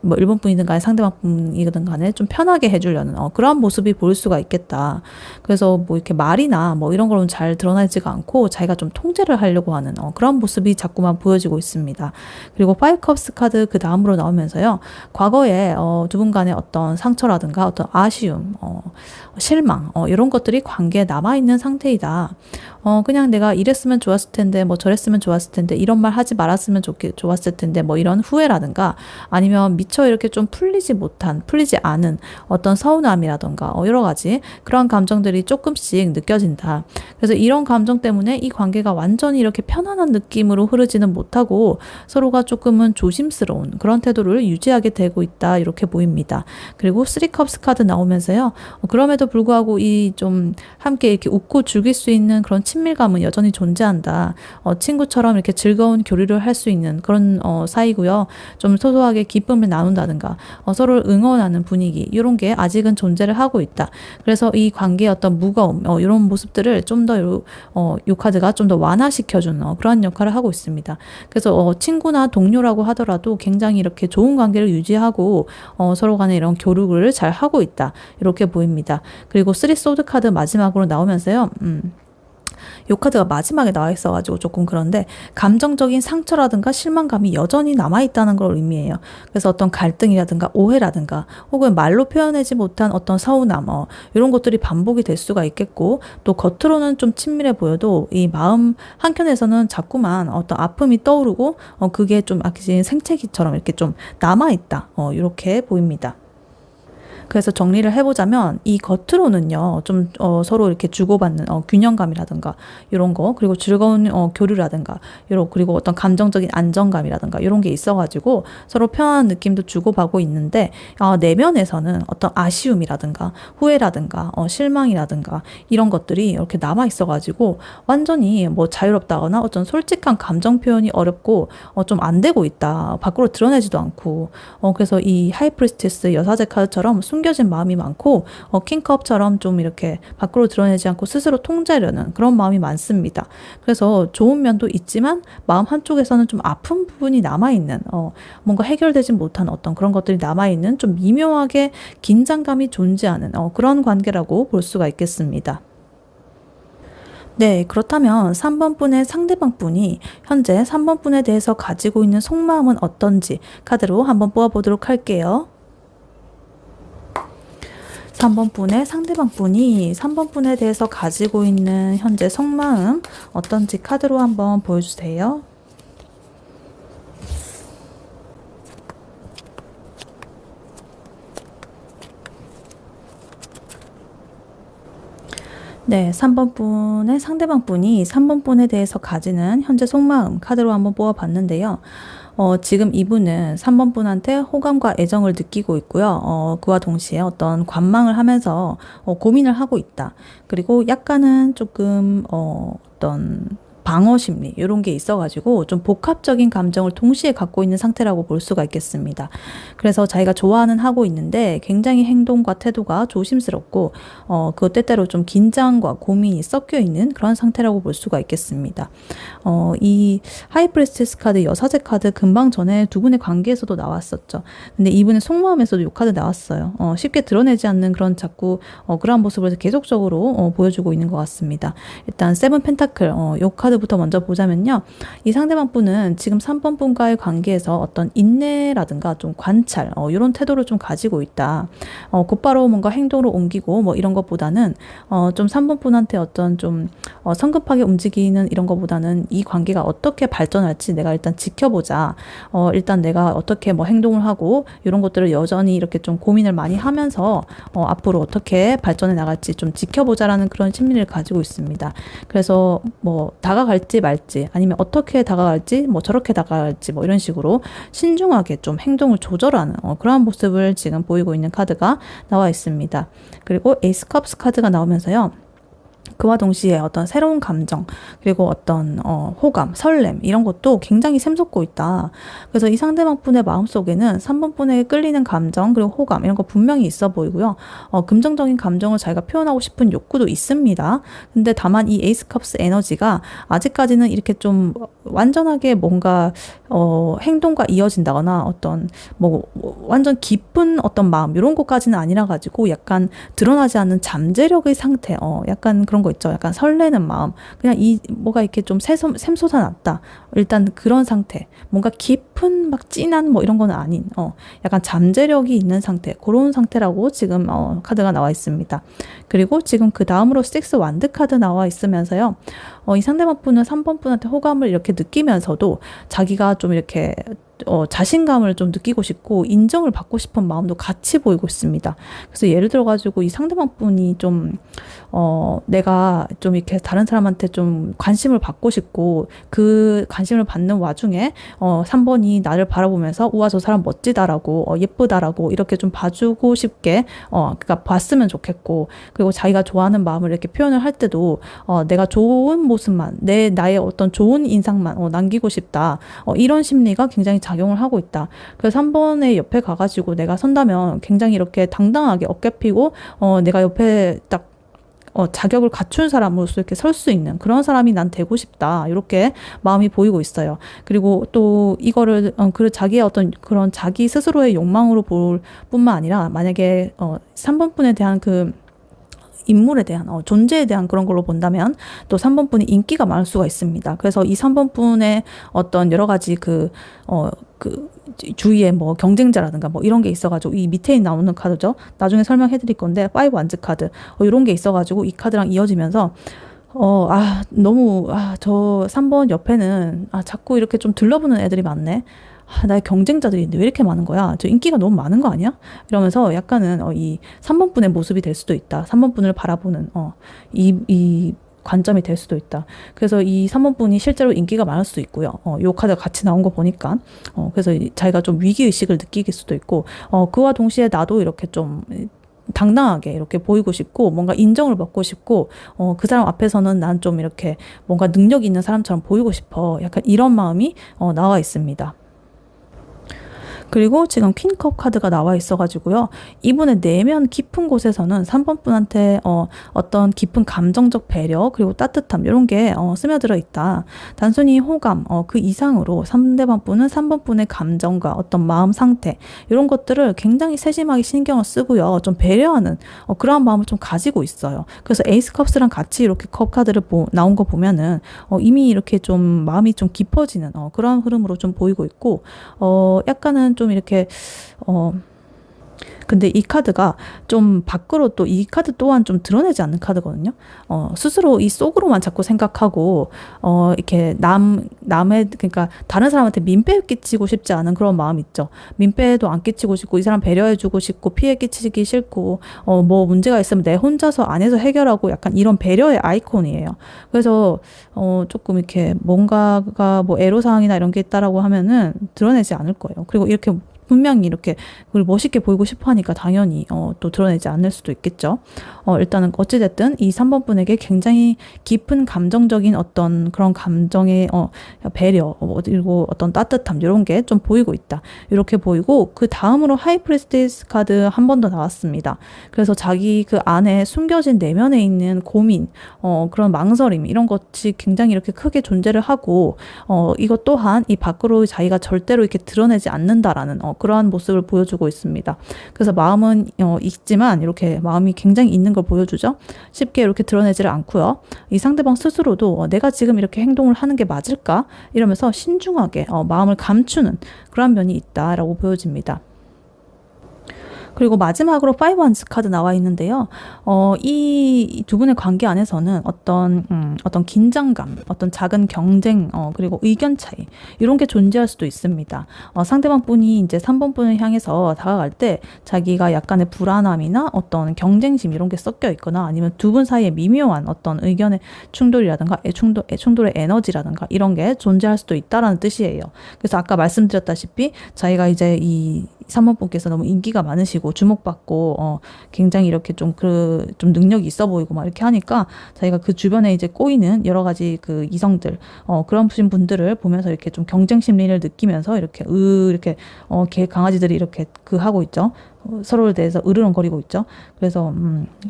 뭐 일본 분이든 간에 상대방 분이든 간에 좀 편하게 해주려는 그런 모습이 보일 수가 있겠다. 그래서 뭐 이렇게 말이나 뭐 이런 거는 잘 드러나지가 않고 자기가 좀 통제를 하려고 하는 그런 모습이 자꾸만 보여지고 있습니다. 그리고 파이브 컵스 카드 그 다음으로 나오면서요. 과거에 두 분 간의 어떤 상처라든가 어떤 아쉬움, 실망 이런 것들이 관계에 남아있는 상태이다. 그냥 내가 이랬으면 좋았을 텐데 뭐 저랬으면 좋았을 텐데 이런 말 하지 말았으면 좋았을 텐데 뭐 이런 후회라든가 아니면 미처 이렇게 좀 풀리지 않은 어떤 서운함이라든가 여러 가지 그런 감정들이 조금씩 느껴진다. 그래서 이런 감정 때문에 이 관계가 완전히 이렇게 편안한 느낌으로 흐르지는 못하고 서로가 조금은 조심스러운 그런 태도를 유지하게 되고 있다. 이렇게 보입니다. 그리고 3컵스 카드 나오면서요. 그럼에도 불구하고 이 좀 함께 이렇게 웃고 즐길 수 있는 그런 친밀감은 여전히 존재한다. 친구처럼 이렇게 즐거운 교류를 할 수 있는 그런 사이고요. 좀 소소하게 기쁨을 나눈다든가 서로를 응원하는 분위기 이런 게 아직은 존재를 하고 있다. 그래서 이 관계의 어떤 무거움 이런 모습들을 좀 더 이 카드가 좀 더 완화시켜주는 그런 역할을 하고 있습니다. 그래서 친구나 동료라고 하더라도 굉장히 이렇게 좋은 관계를 유지하고 서로 간에 이런 교류를 잘 하고 있다. 이렇게 보입니다. 그리고 3 소드 카드 마지막으로 나오면서요. 요 카드가 마지막에 나와 있어가지고 조금 그런데 감정적인 상처라든가 실망감이 여전히 남아있다는 걸 의미해요. 그래서 어떤 갈등이라든가 오해라든가 혹은 말로 표현하지 못한 어떤 서운함 이런 것들이 반복이 될 수가 있겠고 또 겉으로는 좀 친밀해 보여도 이 마음 한켠에서는 자꾸만 어떤 아픔이 떠오르고 그게 좀 아기 생채기처럼 이렇게 좀 남아있다. 이렇게 보입니다. 그래서 정리를 해보자면 이 겉으로는요 좀 서로 이렇게 주고받는 균형감이라든가 이런 거 그리고 즐거운 교류라든가 이런 그리고 어떤 감정적인 안정감이라든가 이런 게 있어가지고 서로 편안한 느낌도 주고받고 있는데 내면에서는 어떤 아쉬움이라든가 후회라든가 실망이라든가 이런 것들이 이렇게 남아 있어가지고 완전히 뭐 자유롭다거나 어떤 솔직한 감정 표현이 어렵고 좀 안 되고 있다 밖으로 드러내지도 않고 그래서 이 하이프리스티스 여사제 카드처럼 숨겨진 마음이 많고 킹컵처럼 좀 이렇게 밖으로 드러내지 않고 스스로 통제하려는 그런 마음이 많습니다. 그래서 좋은 면도 있지만 마음 한쪽에서는 좀 아픈 부분이 남아있는 뭔가 해결되지 못한 어떤 그런 것들이 남아있는 좀 미묘하게 긴장감이 존재하는 그런 관계라고 볼 수가 있겠습니다. 네, 그렇다면 3번 분의 상대방 분이 현재 3번 분에 대해서 가지고 있는 속마음은 어떤지 카드로 한번 뽑아보도록 할게요. 3번 분의 상대방 분이 3번 분에 대해서 가지고 있는 현재 속마음 어떤지 카드로 한번 보여주세요. 네, 3번 분의 상대방 분이 3번 분에 대해서 가지는 현재 속마음 카드로 한번 뽑아봤는데요. 지금 이분은 3번 분한테 호감과 애정을 느끼고 있고요. 그와 동시에 어떤 관망을 하면서 고민을 하고 있다. 그리고 약간은 조금 어떤 방어 심리 이런 게 있어가지고 좀 복합적인 감정을 동시에 갖고 있는 상태라고 볼 수가 있겠습니다. 그래서 자기가 좋아하는 하고 있는데 굉장히 행동과 태도가 조심스럽고 그 때때로 좀 긴장과 고민이 섞여 있는 그런 상태라고 볼 수가 있겠습니다. 이 하이프리스티스 카드 여사제 카드 금방 전에 두 분의 관계에서도 나왔었죠. 근데 이분의 속마음에서도 이 카드 나왔어요. 쉽게 드러내지 않는 그런 자꾸 그런 모습을 계속적으로 보여주고 있는 것 같습니다. 일단 세븐 펜타클 이 카드 카드부터 먼저 보자면요. 이 상대방 분은 지금 3번 분과의 관계에서 어떤 인내라든가 좀 관찰, 이런 태도를 좀 가지고 있다. 곧바로 뭔가 행동으로 옮기고 뭐 이런 것보다는 좀 3번 분한테 어떤 좀 성급하게 움직이는 이런 것보다는 이 관계가 어떻게 발전할지 내가 일단 지켜보자. 일단 내가 어떻게 뭐 행동을 하고 이런 것들을 여전히 이렇게 좀 고민을 많이 하면서 앞으로 어떻게 발전해 나갈지 좀 지켜보자라는 그런 심리를 가지고 있습니다. 그래서 뭐 다가갈지 말지 아니면 어떻게 다가갈지 뭐 저렇게 다가갈지 뭐 이런 식으로 신중하게 좀 행동을 조절하는 그러한 모습을 지금 보이고 있는 카드가 나와 있습니다. 그리고 에이스 컵스 카드가 나오면서요. 그와 동시에 어떤 새로운 감정, 그리고 어떤 호감, 설렘 이런 것도 굉장히 샘솟고 있다. 그래서 이 상대방 분의 마음속에는 3번 분에게 끌리는 감정, 그리고 호감 이런 거 분명히 있어 보이고요. 긍정적인 감정을 자기가 표현하고 싶은 욕구도 있습니다. 근데 다만 이 에이스 컵스 에너지가 아직까지는 이렇게 좀 완전하게 뭔가 행동과 이어진다거나 어떤 뭐 완전 깊은 어떤 마음 이런 것까지는 아니라 가지고 약간 드러나지 않는 잠재력의 상태, 약간 그런 거 있죠. 약간 설레는 마음. 그냥 뭐가 이렇게 좀 샘솟아났다. 일단 그런 상태. 뭔가 깊은 막 진한 뭐 이런 거는 아닌, 약간 잠재력이 있는 상태. 그런 상태라고 지금 카드가 나와 있습니다. 그리고 지금 그 다음으로 6 완드 카드 나와 있으면서요. 이 상대방 분은 3번 분한테 호감을 이렇게 느끼면서도 자기가 좀 이렇게 자신감을 좀 느끼고 싶고 인정을 받고 싶은 마음도 같이 보이고 있습니다. 그래서 예를 들어 가지고 이 상대방 분이 좀 내가 좀 이렇게 다른 사람한테 좀 관심을 받고 싶고 그 관심을 받는 와중에 3번이 나를 바라보면서 우와 저 사람 멋지다라고 예쁘다라고 이렇게 좀 봐주고 싶게 그러니까 봤으면 좋겠고 그리고 자기가 좋아하는 마음을 이렇게 표현을 할 때도 내가 좋은 모습만 나의 어떤 좋은 인상만 남기고 싶다. 이런 심리가 굉장히 작용을 하고 있다. 그래서 3번의 옆에 가가지고 내가 선다면 굉장히 이렇게 당당하게 어깨 피고 내가 옆에 딱 자격을 갖춘 사람으로서 이렇게 설 수 있는 그런 사람이 난 되고 싶다. 이렇게 마음이 보이고 있어요. 그리고 또 이거를 그 자기의 어떤 그런 자기 스스로의 욕망으로 볼 뿐만 아니라 만약에 3번 분에 대한 그 인물에 대한 존재에 대한 그런 걸로 본다면 또 3번 분이 인기가 많을 수가 있습니다. 그래서 이 3번 분의 어떤 여러 가지 그 주위에 뭐 경쟁자라든가 뭐 이런 게 있어가지고 이 밑에 나오는 카드죠. 나중에 설명해 드릴 건데 5 완즈 카드 이런 게 있어가지고 이 카드랑 이어지면서 너무 저 3번 옆에는 자꾸 이렇게 좀 들러붙는 애들이 많네. 나의 경쟁자들인데 왜 이렇게 많은 거야? 저 인기가 너무 많은 거 아니야? 이러면서 약간은 이 3번 분의 모습이 될 수도 있다. 3번 분을 바라보는 이 관점이 될 수도 있다. 그래서 이 3번 분이 실제로 인기가 많을 수도 있고요. 요 카드가 같이 나온 거 보니까 그래서 자기가 좀 위기의식을 느끼길 수도 있고 그와 동시에 나도 이렇게 좀 당당하게 이렇게 보이고 싶고 뭔가 인정을 받고 싶고 그 사람 앞에서는 난 좀 이렇게 뭔가 능력 있는 사람처럼 보이고 싶어. 약간 이런 마음이 나와 있습니다. 그리고 지금 퀸컵 카드가 나와 있어가지고요. 이분의 내면 깊은 곳에서는 3번 분한테 어떤 깊은 감정적 배려 그리고 따뜻함 이런 게 스며들어 있다. 단순히 호감 그 이상으로 상대방 분은 3번 분의 감정과 어떤 마음 상태 이런 것들을 굉장히 세심하게 신경을 쓰고요. 좀 배려하는 그러한 마음을 좀 가지고 있어요. 그래서 에이스 컵스랑 같이 이렇게 컵 카드를 나온 거 보면은 이미 이렇게 좀 마음이 좀 깊어지는 그런 흐름으로 좀 보이고 있고 약간은 좀 이렇게 근데 이 카드가 좀 밖으로 또 이 카드 또한 좀 드러내지 않는 카드거든요. 스스로 이 속으로만 자꾸 생각하고 이렇게 남의 그러니까 다른 사람한테 민폐 끼치고 싶지 않은 그런 마음 있죠. 민폐도 안 끼치고 싶고 이 사람 배려해주고 싶고 피해 끼치기 싫고 뭐 문제가 있으면 내 혼자서 안에서 해결하고 약간 이런 배려의 아이콘이에요. 그래서 조금 이렇게 뭔가가 뭐 애로사항이나 이런 게 있다라고 하면은 드러내지 않을 거예요. 그리고 이렇게 분명히 이렇게 그걸 멋있게 보이고 싶어 하니까 당연히 또 드러내지 않을 수도 있겠죠. 일단은 어찌됐든 이 3번 분에게 굉장히 깊은 감정적인 어떤 그런 감정의 배려 그리고 어떤 따뜻함 이런 게 좀 보이고 있다. 이렇게 보이고 그 다음으로 하이 프리스티스 카드 한 번 더 나왔습니다. 그래서 자기 그 안에 숨겨진 내면에 있는 고민 그런 망설임 이런 것이 굉장히 이렇게 크게 존재를 하고 이것 또한 이 밖으로 자기가 절대로 이렇게 드러내지 않는다라는 그러한 모습을 보여주고 있습니다. 그래서 마음은 있지만 이렇게 마음이 굉장히 있는 걸 보여주죠. 쉽게 이렇게 드러내지를 않고요. 이 상대방 스스로도 내가 지금 이렇게 행동을 하는 게 맞을까? 이러면서 신중하게 마음을 감추는 그런 면이 있다라고 보여집니다. 그리고 마지막으로 5 원스 카드 나와 있는데요. 이 두 분의 관계 안에서는 어떤 긴장감, 어떤 작은 경쟁, 그리고 의견 차이, 이런 게 존재할 수도 있습니다. 상대방 분이 이제 3번 분을 향해서 다가갈 때 자기가 약간의 불안함이나 어떤 경쟁심 이런 게 섞여 있거나 아니면 두 분 사이에 미묘한 어떤 의견의 충돌이라든가 충돌의 에너지라든가 이런 게 존재할 수도 있다라는 뜻이에요. 그래서 아까 말씀드렸다시피 자기가 이제 이 3번 분께서 너무 인기가 많으시고 주목받고 굉장히 이렇게 좀 능력이 있어 보이고 막 이렇게 하니까 자기가 그 주변에 이제 꼬이는 여러 가지 그 이성들 그런 분들을 보면서 이렇게 좀 경쟁 심리를 느끼면서 이렇게 개 강아지들이 이렇게 하고 있죠. 서로에 대해서 으르렁거리고 있죠. 그래서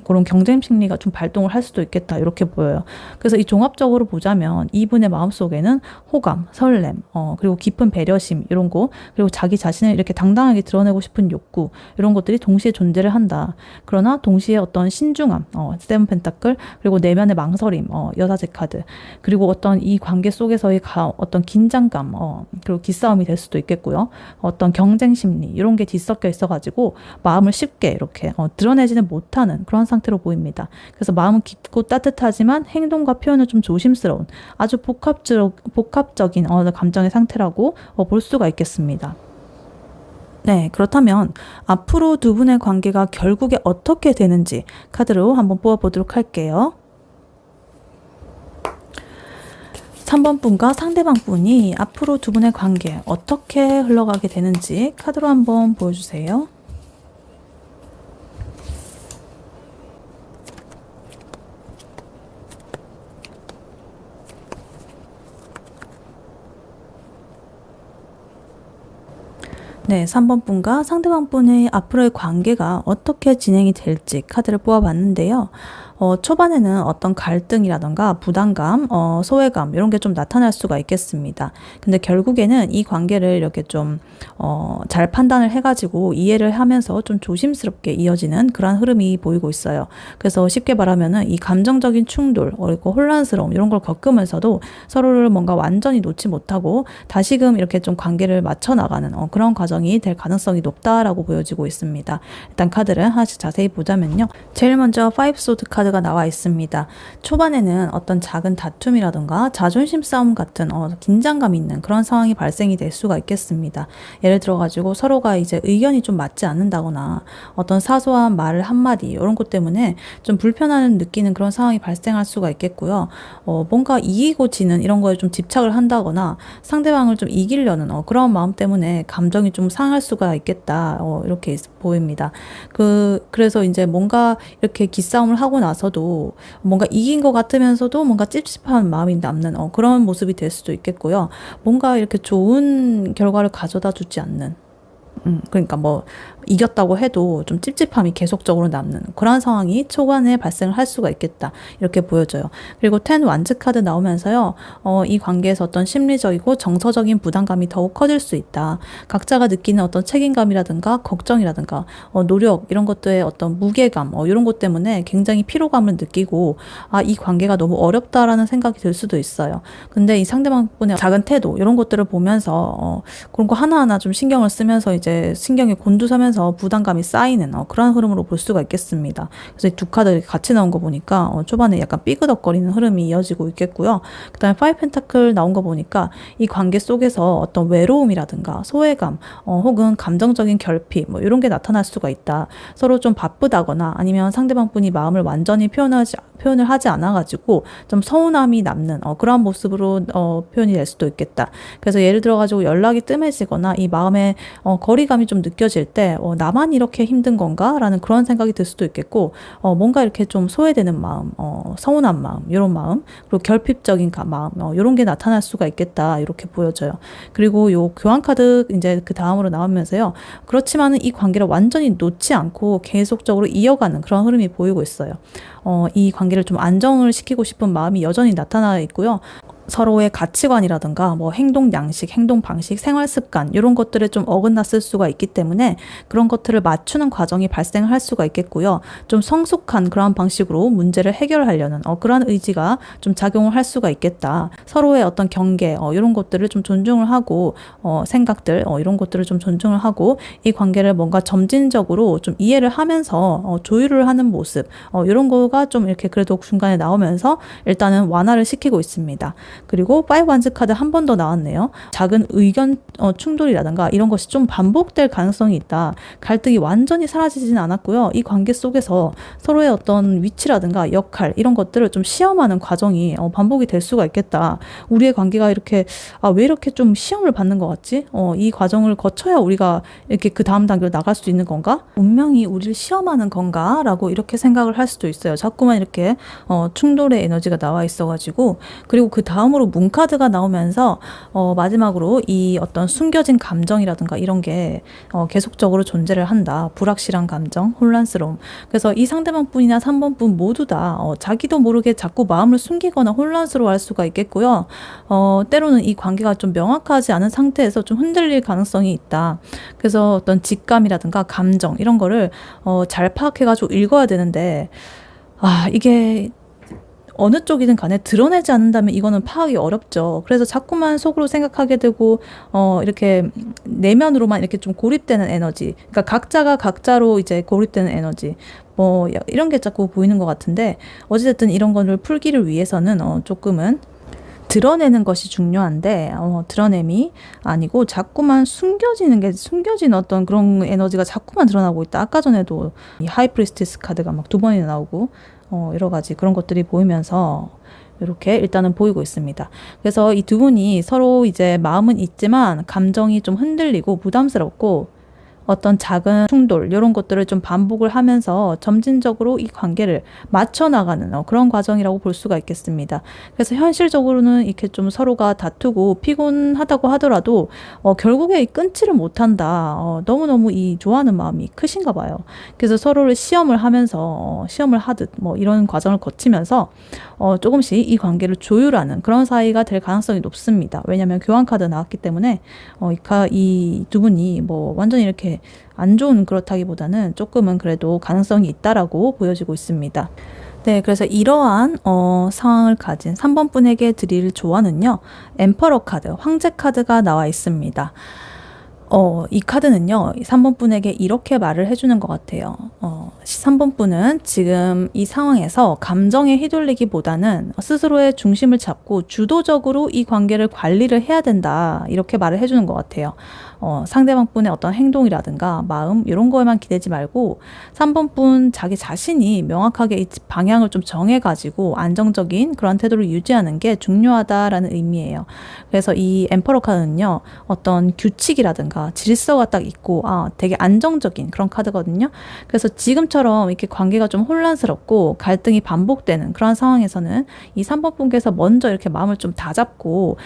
그런 경쟁 심리가 좀 발동을 할 수도 있겠다 이렇게 보여요. 그래서 이 종합적으로 보자면 이분의 마음속에는 호감, 설렘, 그리고 깊은 배려심 이런 거, 그리고 자기 자신을 이렇게 당당하게 드러내고 싶은 욕구 이런 것들이 동시에 존재를 한다. 그러나 동시에 어떤 신중함, 세븐 펜타클, 그리고 내면의 망설임, 여사제 카드, 그리고 어떤 이 관계 속에서의 어떤 긴장감, 그리고 기싸움이 될 수도 있겠고요. 어떤 경쟁 심리 이런 게 뒤섞여 있어가지고 마음을 쉽게 이렇게 드러내지는 못하는 그런 상태로 보입니다. 그래서 마음은 깊고 따뜻하지만 행동과 표현은 좀 조심스러운 아주 복합적인 감정의 상태라고 볼 수가 있겠습니다. 네, 그렇다면 앞으로 두 분의 관계가 결국에 어떻게 되는지 카드로 한번 뽑아보도록 할게요. 3번 분과 상대방 분이 앞으로 두 분의 관계 어떻게 흘러가게 되는지 카드로 한번 보여주세요. 네, 3번 분과 상대방 분의 앞으로의 관계가 어떻게 진행이 될지 카드를 뽑아봤는데요. 초반에는 어떤 갈등이라던가 부담감, 소외감 이런 게 좀 나타날 수가 있겠습니다. 근데 결국에는 이 관계를 이렇게 좀 잘 판단을 해가지고 이해를 하면서 좀 조심스럽게 이어지는 그런 흐름이 보이고 있어요. 그래서 쉽게 말하면은 이 감정적인 충돌, 그리고 혼란스러움 이런 걸 겪으면서도 서로를 뭔가 완전히 놓지 못하고 다시금 이렇게 좀 관계를 맞춰 나가는 그런 과정이 될 가능성이 높다라고 보여지고 있습니다. 일단 카드를 하나씩 자세히 보자면요. 제일 먼저 5 소드 카드가 나와 있습니다. 초반에는 어떤 작은 다툼이라던가 자존심 싸움 같은 긴장감 있는 그런 상황이 발생이 될 수가 있겠습니다. 예를 들어가지고 서로가 이제 의견이 좀 맞지 않는다거나 어떤 사소한 말 한마디 이런 것 때문에 좀 불편함을 느끼는 그런 상황이 발생할 수가 있겠고요. 뭔가 이기고 지는 이런 거에 좀 집착을 한다거나 상대방을 좀 이기려는 그런 마음 때문에 감정이 좀 상할 수가 있겠다. 이렇게 보입니다. 그래서 이제 뭔가 이렇게 기싸움을 하고 나서도 뭔가 이긴 것 같으면서도 뭔가 찝찝한 마음이 남는 그런 모습이 될 수도 있겠고요. 뭔가 이렇게 좋은 결과를 가져다 주지 않는 그러니까 뭐 이겼다고 해도 좀 찝찝함이 계속적으로 남는 그런 상황이 초반에 발생을 할 수가 있겠다 이렇게 보여져요. 그리고 10 완즈 카드 나오면서요. 이 관계에서 어떤 심리적이고 정서적인 부담감이 더욱 커질 수 있다. 각자가 느끼는 어떤 책임감이라든가 걱정이라든가 노력 이런 것들의 어떤 무게감 이런 것 때문에 굉장히 피로감을 느끼고 이 관계가 너무 어렵다라는 생각이 들 수도 있어요. 근데 이 상대방분의 작은 태도 이런 것들을 보면서 그런 거 하나하나 좀 신경을 쓰면서 이제 신경이 곤두서면서 부담감이 쌓이는 그런 흐름으로 볼 수가 있겠습니다. 그래서 이 두 카드 같이 나온 거 보니까 초반에 약간 삐그덕거리는 흐름이 이어지고 있겠고요. 그 다음에 5 펜타클 나온 거 보니까 이 관계 속에서 어떤 외로움이라든가 소외감 혹은 감정적인 결핍 이런 게 나타날 수가 있다. 서로 좀 바쁘다거나 아니면 상대방 분이 마음을 완전히 표현을 하지 않아가지고 좀 서운함이 남는 그런 모습으로 표현이 될 수도 있겠다. 그래서 예를 들어가지고 연락이 뜸해지거나 이 마음의 거리감이 좀 느껴질 때 나만 이렇게 힘든 건가? 라는 그런 생각이 들 수도 있겠고 뭔가 이렇게 좀 소외되는 마음, 서운한 마음, 이런 마음, 그리고 결핍적인 마음, 이런 게 나타날 수가 있겠다. 이렇게 보여져요. 그리고 요 교환 카드 이제 그 다음으로 나오면서요. 그렇지만은 이 관계를 완전히 놓지 않고 계속적으로 이어가는 그런 흐름이 보이고 있어요. 이 관계를 좀 안정을 시키고 싶은 마음이 여전히 나타나 있고요. 서로의 가치관이라든가 뭐 행동 양식, 행동 방식, 생활 습관 이런 것들에 좀 어긋났을 수가 있기 때문에 그런 것들을 맞추는 과정이 발생할 수가 있겠고요. 좀 성숙한 그러한 방식으로 문제를 해결하려는 그러한 의지가 좀 작용을 할 수가 있겠다. 서로의 어떤 경계 이런 것들을 좀 존중을 하고 생각들 이런 것들을 좀 존중을 하고 이 관계를 뭔가 점진적으로 좀 이해를 하면서 조율을 하는 모습 이런 거가 좀 이렇게 그래도 중간에 나오면서 일단은 완화를 시키고 있습니다. 그리고 5 원즈 카드 한 번 더 나왔네요. 작은 의견 충돌이라든가 이런 것이 좀 반복될 가능성이 있다. 갈등이 완전히 사라지지는 않았고요. 이 관계 속에서 서로의 어떤 위치라든가 역할 이런 것들을 좀 시험하는 과정이 반복이 될 수가 있겠다. 우리의 관계가 이렇게 왜 이렇게 좀 시험을 받는 것 같지? 이 과정을 거쳐야 우리가 이렇게 그 다음 단계로 나갈 수 있는 건가? 운명이 우리를 시험하는 건가? 라고 이렇게 생각을 할 수도 있어요. 자꾸만 이렇게 충돌의 에너지가 나와 있어가지고 그리고 그 다음으로 문 카드가 나오면서 마지막으로 이 어떤 숨겨진 감정이라든가 이런 게 계속적으로 존재를 한다. 불확실한 감정, 혼란스러움. 그래서 이 상대방 분이나 3번 분 모두 다 자기도 모르게 자꾸 마음을 숨기거나 혼란스러워할 수가 있겠고요. 때로는 이 관계가 좀 명확하지 않은 상태에서 좀 흔들릴 가능성이 있다. 그래서 어떤 직감이라든가 감정 이런 거를 잘 파악해가지고 읽어야 되는데 이게 어느 쪽이든 간에 드러내지 않는다면 이거는 파악이 어렵죠. 그래서 자꾸만 속으로 생각하게 되고 이렇게 내면으로만 이렇게 좀 고립되는 에너지. 그러니까 각자가 각자로 이제 고립되는 에너지. 뭐 이런 게 자꾸 보이는 것 같은데 어찌됐든 이런 거를 풀기를 위해서는 조금은 드러내는 것이 중요한데 드러냄이 아니고 자꾸만 숨겨진 어떤 그런 에너지가 자꾸만 드러나고 있다. 아까 전에도 이 하이프리스티스 카드가 막 2번이나 나오고 여러 가지 그런 것들이 보이면서 이렇게 일단은 보이고 있습니다. 그래서 이 두 분이 서로 이제 마음은 있지만 감정이 좀 흔들리고 부담스럽고 어떤 작은 충돌 이런 것들을 좀 반복을 하면서 점진적으로 이 관계를 맞춰 나가는 그런 과정이라고 볼 수가 있겠습니다. 그래서 현실적으로는 이렇게 좀 서로가 다투고 피곤하다고 하더라도 결국에 끊지를 못한다. 너무너무 이 좋아하는 마음이 크신가 봐요. 그래서 서로를 시험을 하면서 시험을 하듯 뭐 이런 과정을 거치면서 조금씩 이 관계를 조율하는 그런 사이가 될 가능성이 높습니다. 왜냐하면 교환 카드 나왔기 때문에 이 두 분이 뭐 완전히 이렇게 안 좋은 그렇다기보다는 조금은 그래도 가능성이 있다라고 보여지고 있습니다. 네, 그래서 이러한 상황을 가진 3번 분에게 드릴 조언은요. 엠퍼러 카드, 황제 카드가 나와 있습니다. 이 카드는요, 3번 분에게 이렇게 말을 해주는 것 같아요. 3번 분은 지금 이 상황에서 감정에 휘둘리기보다는 스스로의 중심을 잡고 주도적으로 이 관계를 관리를 해야 된다. 이렇게 말을 해주는 것 같아요. 상대방 분의 어떤 행동이라든가 마음 이런 거에만 기대지 말고 3번 분 자기 자신이 명확하게 이 방향을 좀 정해가지고 안정적인 그런 태도를 유지하는 게 중요하다라는 의미예요. 그래서 이 엠퍼러 카드는요. 어떤 규칙이라든가 질서가 딱 있고 되게 안정적인 그런 카드거든요. 그래서 지금처럼 이렇게 관계가 좀 혼란스럽고 갈등이 반복되는 그런 상황에서는 이 3번 분께서 먼저 이렇게 마음을 좀 다잡고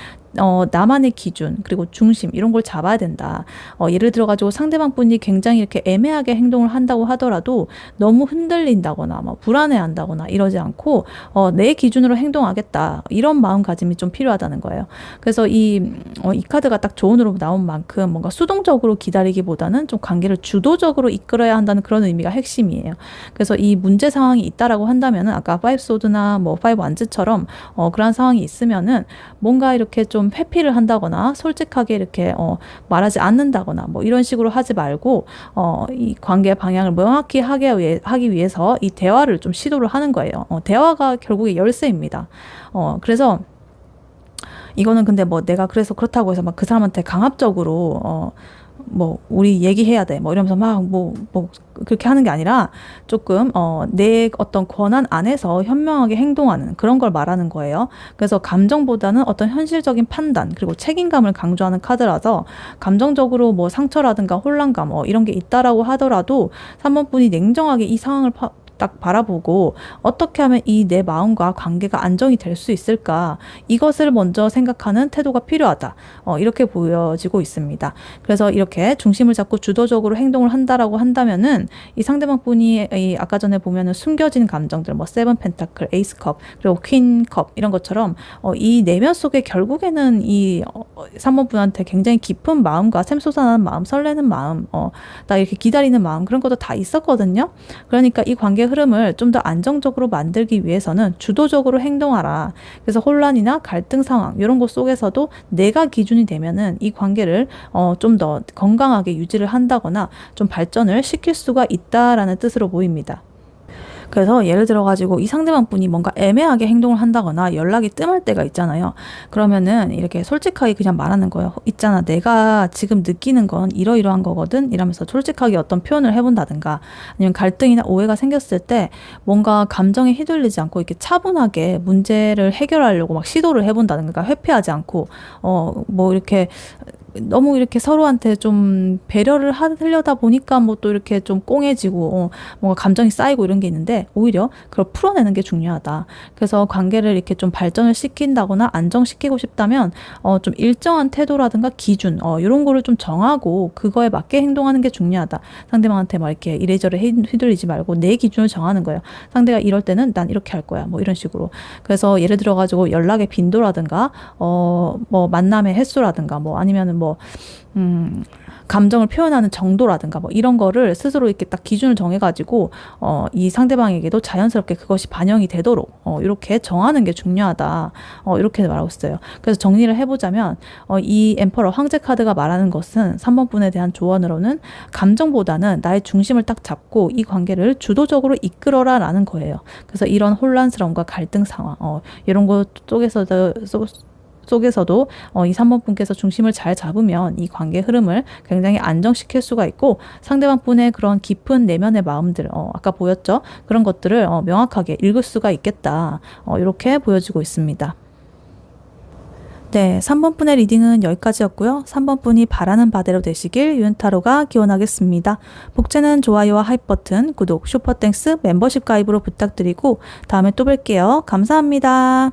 나만의 기준 그리고 중심 이런 걸 잡아야 된다. 예를 들어가지고 상대방 분이 굉장히 이렇게 애매하게 행동을 한다고 하더라도 너무 흔들린다거나 불안해한다거나 이러지 않고 내 기준으로 행동하겠다 이런 마음가짐이 좀 필요하다는 거예요. 그래서 이 카드가 딱 조언으로 나온 만큼 뭔가 수동적으로 기다리기보다는 좀 관계를 주도적으로 이끌어야 한다는 그런 의미가 핵심이에요. 그래서 이 문제 상황이 있다라고 한다면은 아까 5 소드나 뭐 5 완즈처럼 그런 상황이 있으면은 뭔가 이렇게 좀 회피를 한다거나 솔직하게 이렇게 말하지 않는다거나 뭐 이런 식으로 하지 말고 이 관계 방향을 명확히 하기 위해서 이 대화를 좀 시도를 하는 거예요. 대화가 결국에 열쇠입니다. 그래서 이거는 근데 뭐 내가 그래서 그렇다고 해서 막 그 사람한테 강압적으로 뭐 우리 얘기해야 돼 뭐 이러면서 막 뭐 그렇게 하는 게 아니라 조금 내 어떤 권한 안에서 현명하게 행동하는 그런 걸 말하는 거예요. 그래서 감정보다는 어떤 현실적인 판단 그리고 책임감을 강조하는 카드라서 감정적으로 뭐 상처라든가 혼란감 이런 게 있다라고 하더라도 3번 분이 냉정하게 이 상황을 딱 바라보고 어떻게 하면 이 내 마음과 관계가 안정이 될 수 있을까? 이것을 먼저 생각하는 태도가 필요하다. 이렇게 보여지고 있습니다. 그래서 이렇게 중심을 잡고 주도적으로 행동을 한다라고 한다면은 이 상대방 분이 이 아까 전에 보면은 숨겨진 감정들, 뭐 세븐 펜타클, 에이스 컵, 그리고 퀸 컵 이런 것처럼 이 내면 속에 결국에는 이 3번 분한테 굉장히 깊은 마음과 샘솟아나는 마음, 설레는 마음, 나 이렇게 기다리는 마음 그런 것도 다 있었거든요. 그러니까 이 관계 흐름을 좀 더 안정적으로 만들기 위해서는 주도적으로 행동하라. 그래서 혼란이나 갈등 상황 이런 것 속에서도 내가 기준이 되면은 이 관계를 좀 더 건강하게 유지를 한다거나 좀 발전을 시킬 수가 있다라는 뜻으로 보입니다. 그래서 예를 들어가지고 이 상대방 분이 뭔가 애매하게 행동을 한다거나 연락이 뜸할 때가 있잖아요. 그러면은 이렇게 솔직하게 그냥 말하는 거예요. 있잖아, 내가 지금 느끼는 건 이러이러한 거거든? 이러면서 솔직하게 어떤 표현을 해본다든가 아니면 갈등이나 오해가 생겼을 때 뭔가 감정에 휘둘리지 않고 이렇게 차분하게 문제를 해결하려고 막 시도를 해본다든가 회피하지 않고 뭐 이렇게 너무 이렇게 서로한테 좀 배려를 하려다 보니까 뭐 또 이렇게 좀 꽁해지고 뭔가 감정이 쌓이고 이런 게 있는데 오히려 그걸 풀어내는 게 중요하다. 그래서 관계를 이렇게 좀 발전을 시킨다거나 안정시키고 싶다면 좀 일정한 태도라든가 기준 이런 거를 좀 정하고 그거에 맞게 행동하는 게 중요하다. 상대방한테 막 이렇게 이래저래 휘둘리지 말고 내 기준을 정하는 거예요. 상대가 이럴 때는 난 이렇게 할 거야. 뭐 이런 식으로. 그래서 예를 들어 가지고 연락의 빈도라든가 뭐 만남의 횟수라든가 뭐 아니면은 뭐 감정을 표현하는 정도라든가 뭐 이런 거를 스스로 이렇게 딱 기준을 정해가지고 이 상대방에게도 자연스럽게 그것이 반영이 되도록 이렇게 정하는 게 중요하다. 이렇게 말하고 있어요. 그래서 정리를 해보자면 이 엠퍼러 황제 카드가 말하는 것은 3번 분에 대한 조언으로는 감정보다는 나의 중심을 딱 잡고 이 관계를 주도적으로 이끌어라 라는 거예요. 그래서 이런 혼란스러움과 갈등 상황 이런 것 속에서도 이 3번 분께서 중심을 잘 잡으면 이 관계 흐름을 굉장히 안정시킬 수가 있고 상대방 분의 그런 깊은 내면의 마음들 아까 보였죠? 그런 것들을 명확하게 읽을 수가 있겠다. 이렇게 보여지고 있습니다. 네, 3번 분의 리딩은 여기까지였고요. 3번 분이 바라는 바대로 되시길 유은타로가 기원하겠습니다. 복제는 좋아요와 하이 버튼, 구독, 슈퍼땡스, 멤버십 가입으로 부탁드리고 다음에 또 뵐게요. 감사합니다.